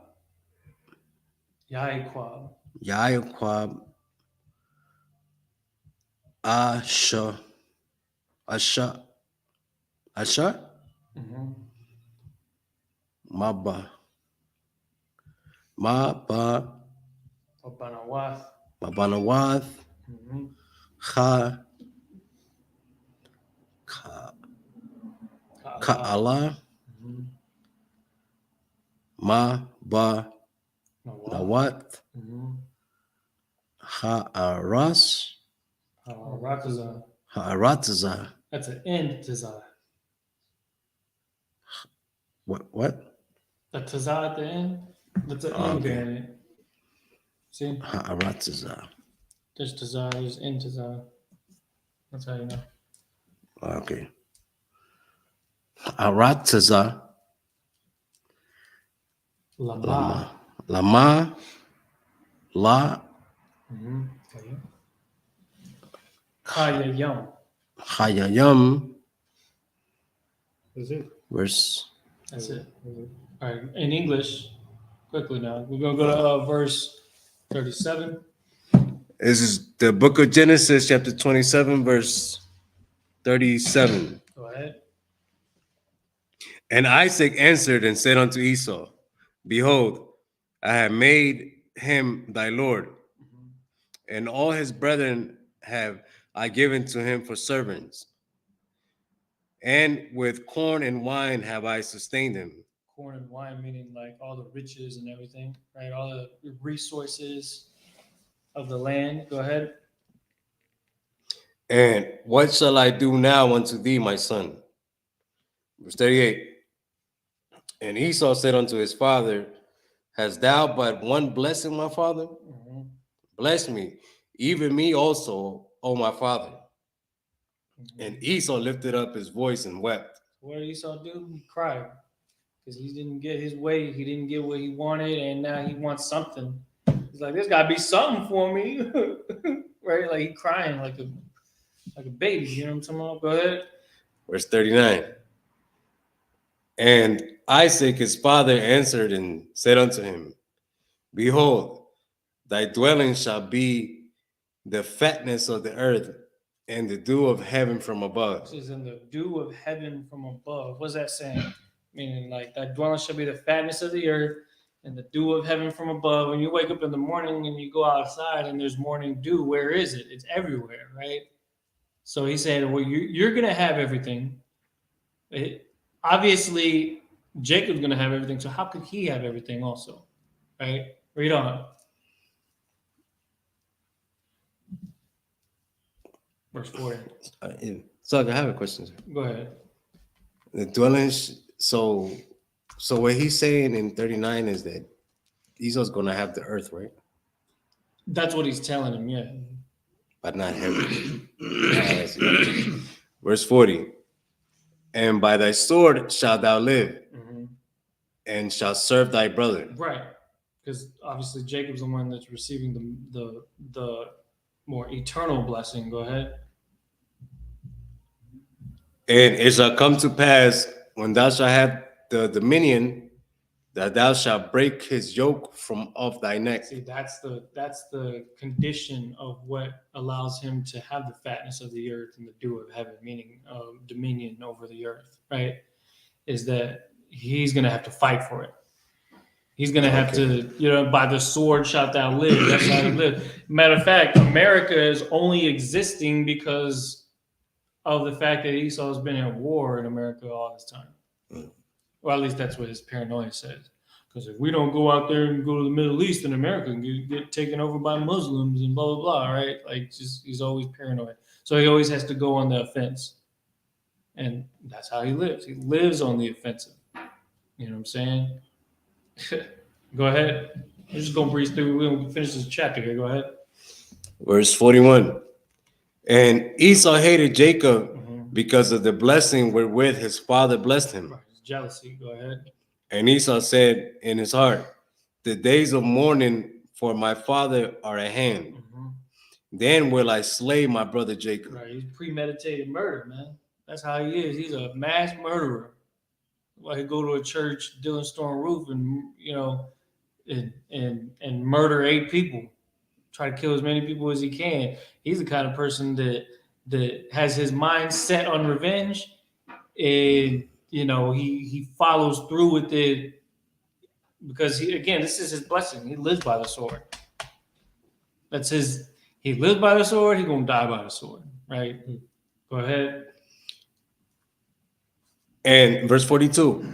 Yaiquab. Yaiquab. Asha. Asha. Asha. Maba. Maba. Mabanawath. Mabanawath. Ha. Ka'ala. Ma. Ba. Nawat. Ha'aras. Rataza. Ha'arataza. That's an end tazah. What? A tazah at the end? That's an end variant. See? Ha'arataza. There's tazah, there's end tazah. That's how you know. Okay. Ha'arataza. Lama. Lama. La. Chayayam. Chayayam. That's it. Verse. That's it. All right. In English, quickly now. We're going to go to verse 37. This is the book of Genesis, chapter 27, verse 37. Go ahead. And Isaac answered and said unto Esau, Behold, I have made him thy Lord, and all his brethren have I given to him for servants. And with corn and wine have I sustained him. Corn and wine, meaning like all the riches and everything, right? All the resources of the land. Go ahead. And what shall I do now unto thee, my son? Verse 38. And Esau said unto his father, Hast thou but one blessing, my father? Bless me, even me also, O my father. And Esau lifted up his voice and wept. What did Esau do? He cried because he didn't get his way. He didn't get what he wanted, and now he wants something. He's like, there's got to be something for me, right? Like he crying like a baby. You know what I'm talking about? Go ahead. Verse 39. And Isaac his father answered and said unto him, Behold, thy dwelling shall be the fatness of the earth and the dew of heaven from above. This is in the dew of heaven from above. What's that saying? Meaning like thy dwelling shall be the fatness of the earth and the dew of heaven from above. When you wake up in the morning and you go outside and there's morning dew, where is it? It's everywhere, right? So he said, well, you're going to have everything. Obviously, Jacob's going to have everything. So how could he have everything also? Right? Read on. Verse 40. So I have a question. Go ahead. The dwellings, so what he's saying in 39 is that Esau's going to have the earth, right? That's what he's telling him, yeah. But not heaven. Verse 40. And by thy sword shalt thou live, and shalt serve thy brother. Right. Because obviously Jacob's the one that's receiving the more eternal blessing. Go ahead. And it shall come to pass when thou shalt have the dominion that thou shalt break his yoke from off thy neck. See, that's the condition of what allows him to have the fatness of the earth and the dew of heaven, meaning dominion over the earth, right? Is that he's going to have to fight for it. He's going to have to, by the sword shalt thou live. That's how he lives. Matter of fact, America is only existing because of the fact that Esau has been at war in America all this time. Well, at least that's what his paranoia says. Because if we don't go out there and go to the Middle East, then America can get taken over by Muslims and blah, blah, blah, right? Like, he's always paranoid. So he always has to go on the offense. And that's how he lives. He lives on the offensive. You know what I'm saying? Go ahead. We're just gonna breeze through. We'll finish this chapter here. Go ahead. Verse 41. And Esau hated Jacob because of the blessing wherewith his father blessed him. Right. Jealousy. Go ahead. And Esau said in his heart, the days of mourning for my father are at hand. Then will I slay my brother Jacob. Right. He's premeditated murder, man. That's how he is. He's a mass murderer. Why he go to a church, Dylan Storm roof, and and murder 8 people, try to kill as many people as he can. He's the kind of person that has his mind set on revenge, and he follows through with it because this is his blessing. He lives by the sword. That's his. He lives by the sword. He's gonna die by the sword. Right. Go ahead. And verse 42.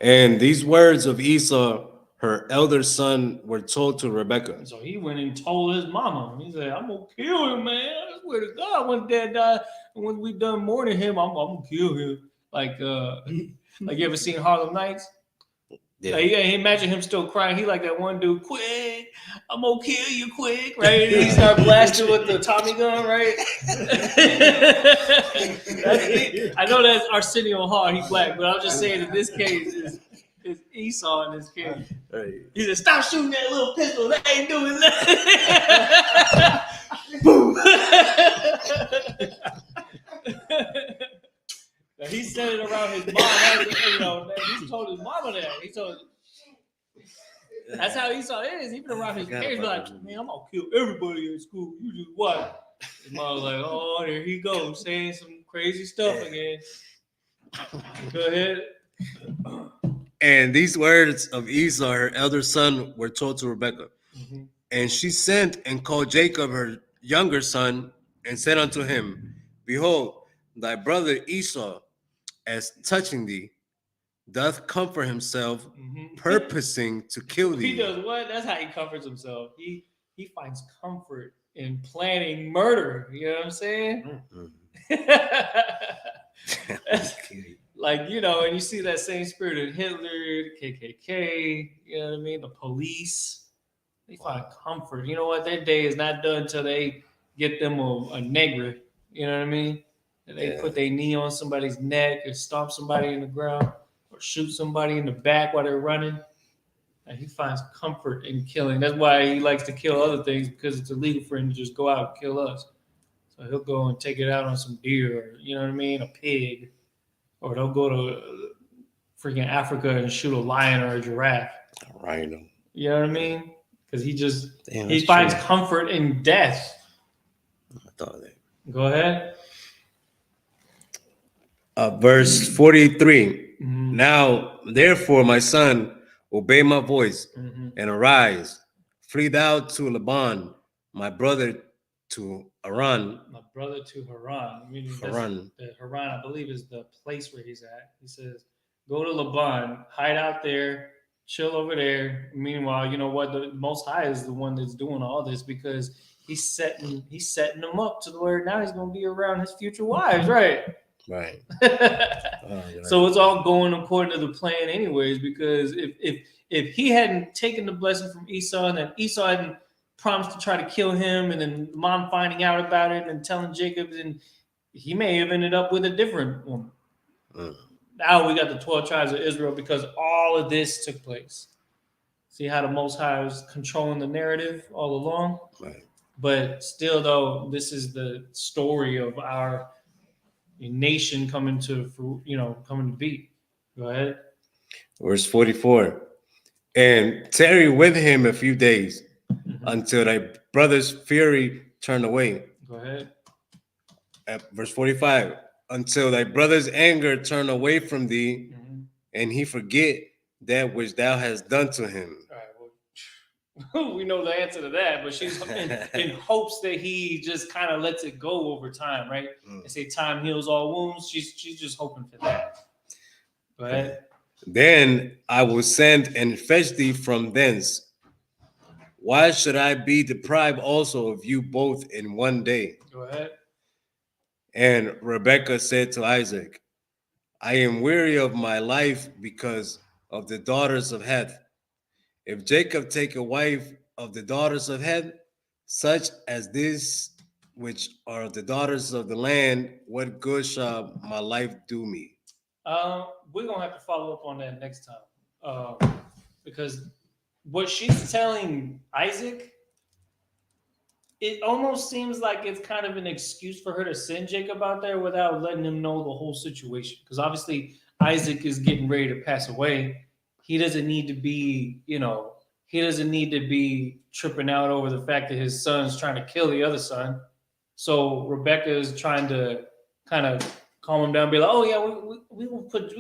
And these words of Esau, her elder son, were told to Rebekah. So he went and told his mama. He said, I'm going to kill him, man. I swear to God, when dad died, and when we done mourning him, I'm going to kill him. Like you ever seen Harlem Nights? Yeah. Like, imagine him still crying. He like that one dude, quick, I'm going to kill you quick, right? And he started blasting with the Tommy gun, right? I know that's Arsenio Hall. He's black, but I'm just saying in this case, it's Esau in this case. Right. He said, stop shooting that little pistol. That ain't doing nothing. Boom. Now, he said it around his mom. He told his mama that. He told. That's how Esau is. Even around his parents, like, man, I'm gonna kill everybody in school. You just what? His mom was like, oh, there he goes, saying some crazy stuff again. Go ahead. And these words of Esau, her elder son, were told to Rebekah. And she sent and called Jacob, her younger son, and said unto him, behold, thy brother Esau, as touching thee, doth comfort himself, purposing to kill thee. He does what? That's how he comforts himself. He finds comfort in planning murder. You know what I'm saying? Like, and you see that same spirit in Hitler, the KKK, you know what I mean? The police, they find comfort. You know what? Their day is not done until they get them a negra, you know what I mean? And they put their knee on somebody's neck or stomp somebody in the ground or shoot somebody in the back while they're running. And he finds comfort in killing. That's why he likes to kill other things, because it's illegal for him to just go out and kill us. So he'll go and take it out on some deer or, you know what I mean, a pig. Or they'll go to freaking Africa and shoot a lion or a giraffe. A rhino. You know what I mean? Because he finds comfort in death. I thought that. Go ahead. Verse 43. Now, therefore, my son, obey my voice and arise. Flee thou to Laban, my brother to Haran. My brother to Haran. Haran. Haran, I believe, is the place where he's at. He says, go to Laban, hide out there, chill over there. Meanwhile, you know what? The Most High is the one that's doing all this, because he's setting them up to where now he's going to be around his future wives, right? Right. So it's all going according to the plan anyways, because if he hadn't taken the blessing from Esau, and then Esau hadn't promised to try to kill him, and then mom finding out about it and telling Jacob, then he may have ended up with a different woman. Now we got the 12 tribes of Israel because all of this took place. See how the Most High was controlling the narrative all along? Right. But still, though, this is the story of our nation coming to be. Go ahead. Verse 44. And tarry with him a few days until thy brother's fury turn away. Go ahead. Verse 45. Until thy brother's anger turn away from thee, and he forget that which thou hast done to him. All right, well, we know the answer to that, but she's in hopes that he just kind of lets it go over time, right? They say time heals all wounds. She's just hoping for that. Go ahead. Then I will send and fetch thee from thence. Why should I be deprived also of you both in one day? Go ahead. And Rebekah said to Isaac, I am weary of my life because of the daughters of Heth. If Jacob take a wife of the daughters of Heth, such as this, which are the daughters of the land, what good shall my life do me? We're gonna have to follow up on that next time, because what she's telling Isaac, it almost seems like it's kind of an excuse for her to send Jacob out there without letting him know the whole situation. Because obviously Isaac is getting ready to pass away. He doesn't need to be, he doesn't need to be tripping out over the fact that his son's trying to kill the other son. So Rebecca is trying to kind of calm him down, be like, "Oh yeah, we're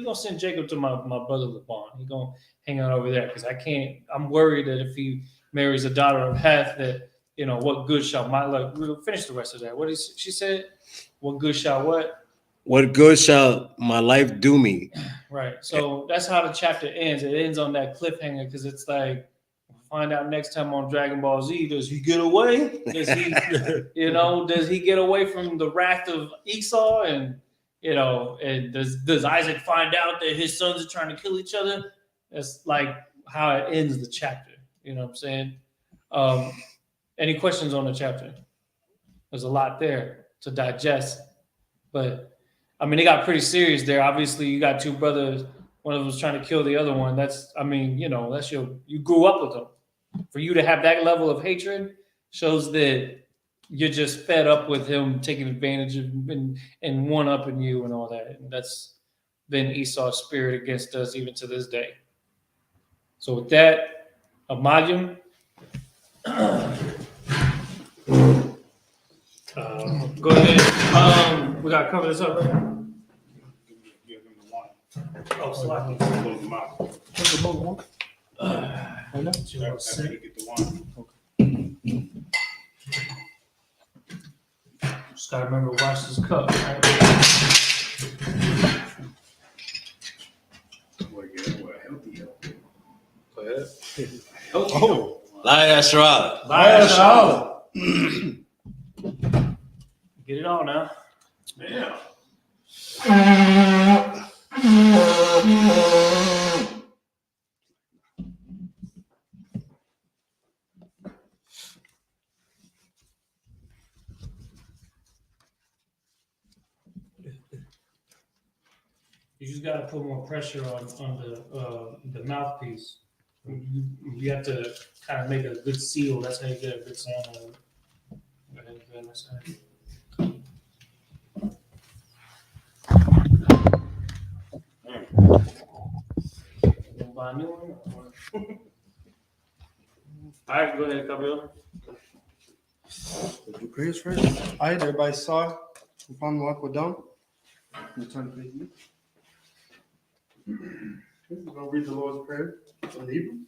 gonna send Jacob to my brother Laban. He's gonna hang out over there because I can't. I'm worried that if he marries a daughter of Heth, that what good shall my like." We'll finish the rest of that. What is she said? What good shall what? What good shall my life do me? Right. So that's how the chapter ends. It ends on that cliffhanger because it's like, we'll find out next time on Dragon Ball Z. Does he get away? Does he, does he get away from the wrath of Esau? And and does Isaac find out that his sons are trying to kill each other? That's like how it ends the chapter. You know what I'm saying? Any questions on the chapter? There's a lot there to digest, but I mean, it got pretty serious there. Obviously, you got two brothers. One of them was trying to kill the other one. That's you grew up with them. For you to have that level of hatred shows that you're just fed up with him taking advantage of and one-upping you and all that. And that's been Esau's spirit against us even to this day. So with that, Amadum, go ahead. We got to cover this up, right? Oh, slack. Just gotta remember to wash this cup, right? Go ahead. Oh, Laya Sharala. Laya Sharala. Get it on now. Yeah. You just gotta put more pressure on the mouthpiece. You have to kind of make a good seal. That's how you get a good sound out of it. Go ahead and go on this side. Buy a new one. All right, go ahead, Gabriel. Would you pray us first? All right, everybody saw. We found the walk down. You turn to me. We're gonna read the Lord's Prayer in Hebrew.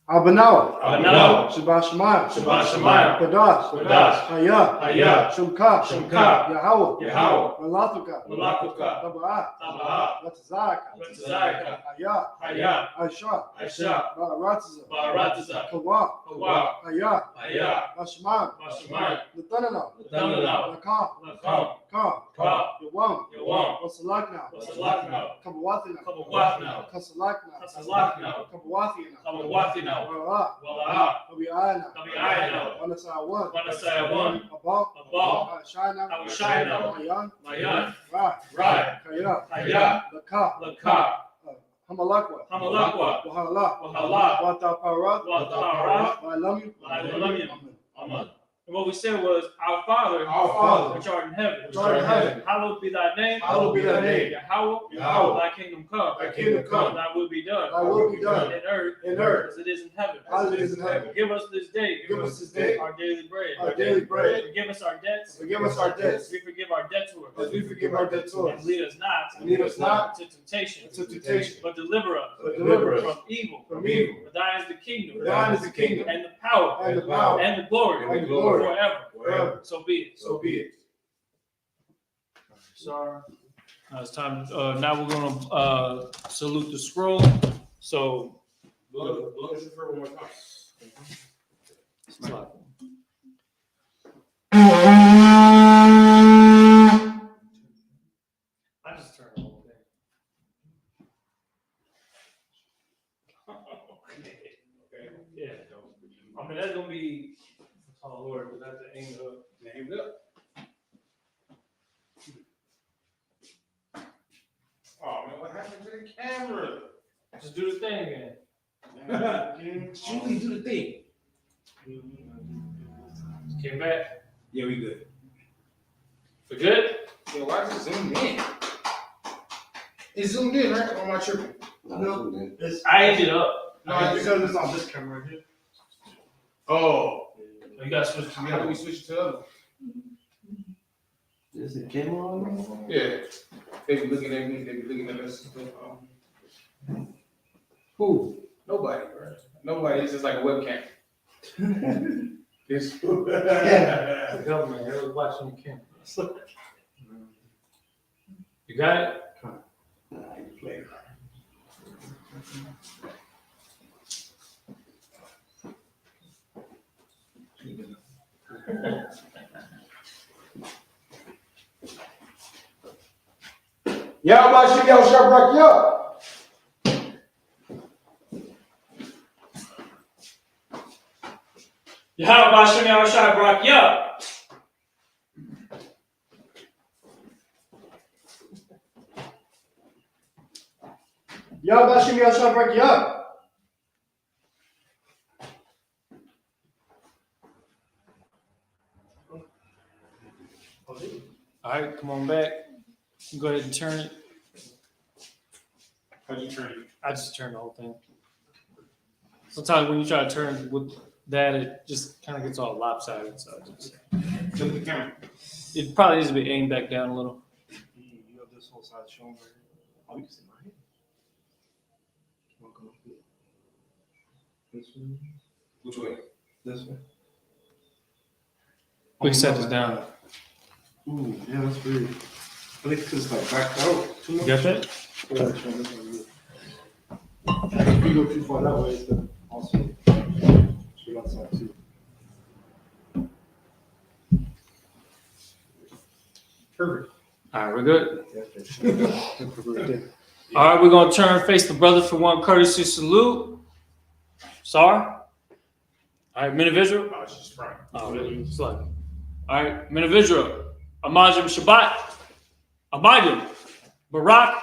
Abanawa. Abanawa. Shabbat Shemayim. Shabbat Shemayim. Kadash. Kadash. Hayah. Hayah. Shemka. Shemka. Yahweh. Yahweh. Malatuka. Malatuka. Taba'ah. Taba'ah. Latzazaka. Latzazaka. Hayah. Hayah. Aisha. Aisha. Ba'aratiza. Ba'aratiza. Kawa. Kawa. Hayah. Hayah. Bashemayim. Bashemayim. Latanana. Latanana. Lakam. Lakam. Ka. Ka. Yawam. Yawam. Wasalakna. Wasalakna. Kabawathina. Kabawathina. Kasalakna. Kasalakna. Kabawathina. Kabawathina. Wala. Wala. Kabiayana. Kabiayana. Wanasawan. Wanasawan. Abba. Abba. Shina. Shina. Mayan. Mayan. Rai. Rai. Kaya. Kaya. Laka. Laka. Hamalakwa. Hamalakwa. Wahala. Wahala. Wata Parat. Watara. Walam. Walam. Amen. And what we said was, Our Father, which art in heaven, hallowed be thy name. Hallowed be thy name. Yahweh, thy kingdom come. Thy kingdom come. Thy will be done. Thy will be done. In earth, As it is in heaven. Give us this day. Our daily bread. Forgive us our debts. As we forgive our debtors. And lead us not into temptation. But deliver us. From evil. For thine is the kingdom. And the power. And the glory. Forever. So be it. Sorry. Now it's time. Now we're gonna salute the scroll. So. Look for one more time. I just turned the whole thing. Okay. Oh Lord, but that's the aim up. Name it up. Oh man, what happened to the camera? Just do the thing again. Julie, do the thing. Came back. Yeah, we good. For good? Yeah, why is it zoomed in? It's zoomed in, right? On my tripping. No. It's, I aimed it up. no, it's because it's on this camera right here. Oh. You gotta switch to the How do other. we switch to the other? Is the camera on? Yeah. They be looking at me, they be looking at us. Who? Nobody, bro. Nobody. It's just like a webcam. It's The government, they was watching the camera. You got it? Nah, you play. Y'all about to y'all sharp rock y'all. Yahweh Hashem Yahushua Barak Yah. Y'all bashing me outside break you up. All right, come on back. Go ahead and turn it. How'd you turn it? I just turned the whole thing. Sometimes when you try to turn with that, it just kind of gets all lopsided. So Look at the camera. it probably needs to be aimed back down a little. You have this whole side showing right here. Oh, you can see my hand. Come on, come on. This way. Which way? This way. We can set this down. Ooh, yeah, that's weird. I think it's like backed out too You much. got that? Yeah, this one, this one, yeah. If you go too far that way, it's gonna also shoot outside too. Perfect. All right, we're good. Yeah, perfect. All right, we're gonna turn and face the brother for one courtesy salute. Sorry. All right, men of Israel. Oh, it's just right. Oh, really? Slow. All right, men of Israel. Amajim Shabbat. Amayim. Barak.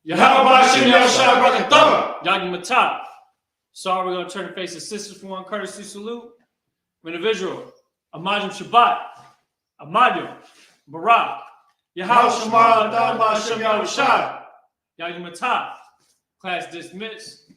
Yahweh Hashem Yahushua Barakatah. Yagi Matah. Sorry, we're gonna turn and face the sisters for one courtesy salute. Men of Israel. Amajim Shabbat. Amayim. Barak. Yahweh Shemar Adam Hashem Yahushua. Yagi Matah. Class dismissed.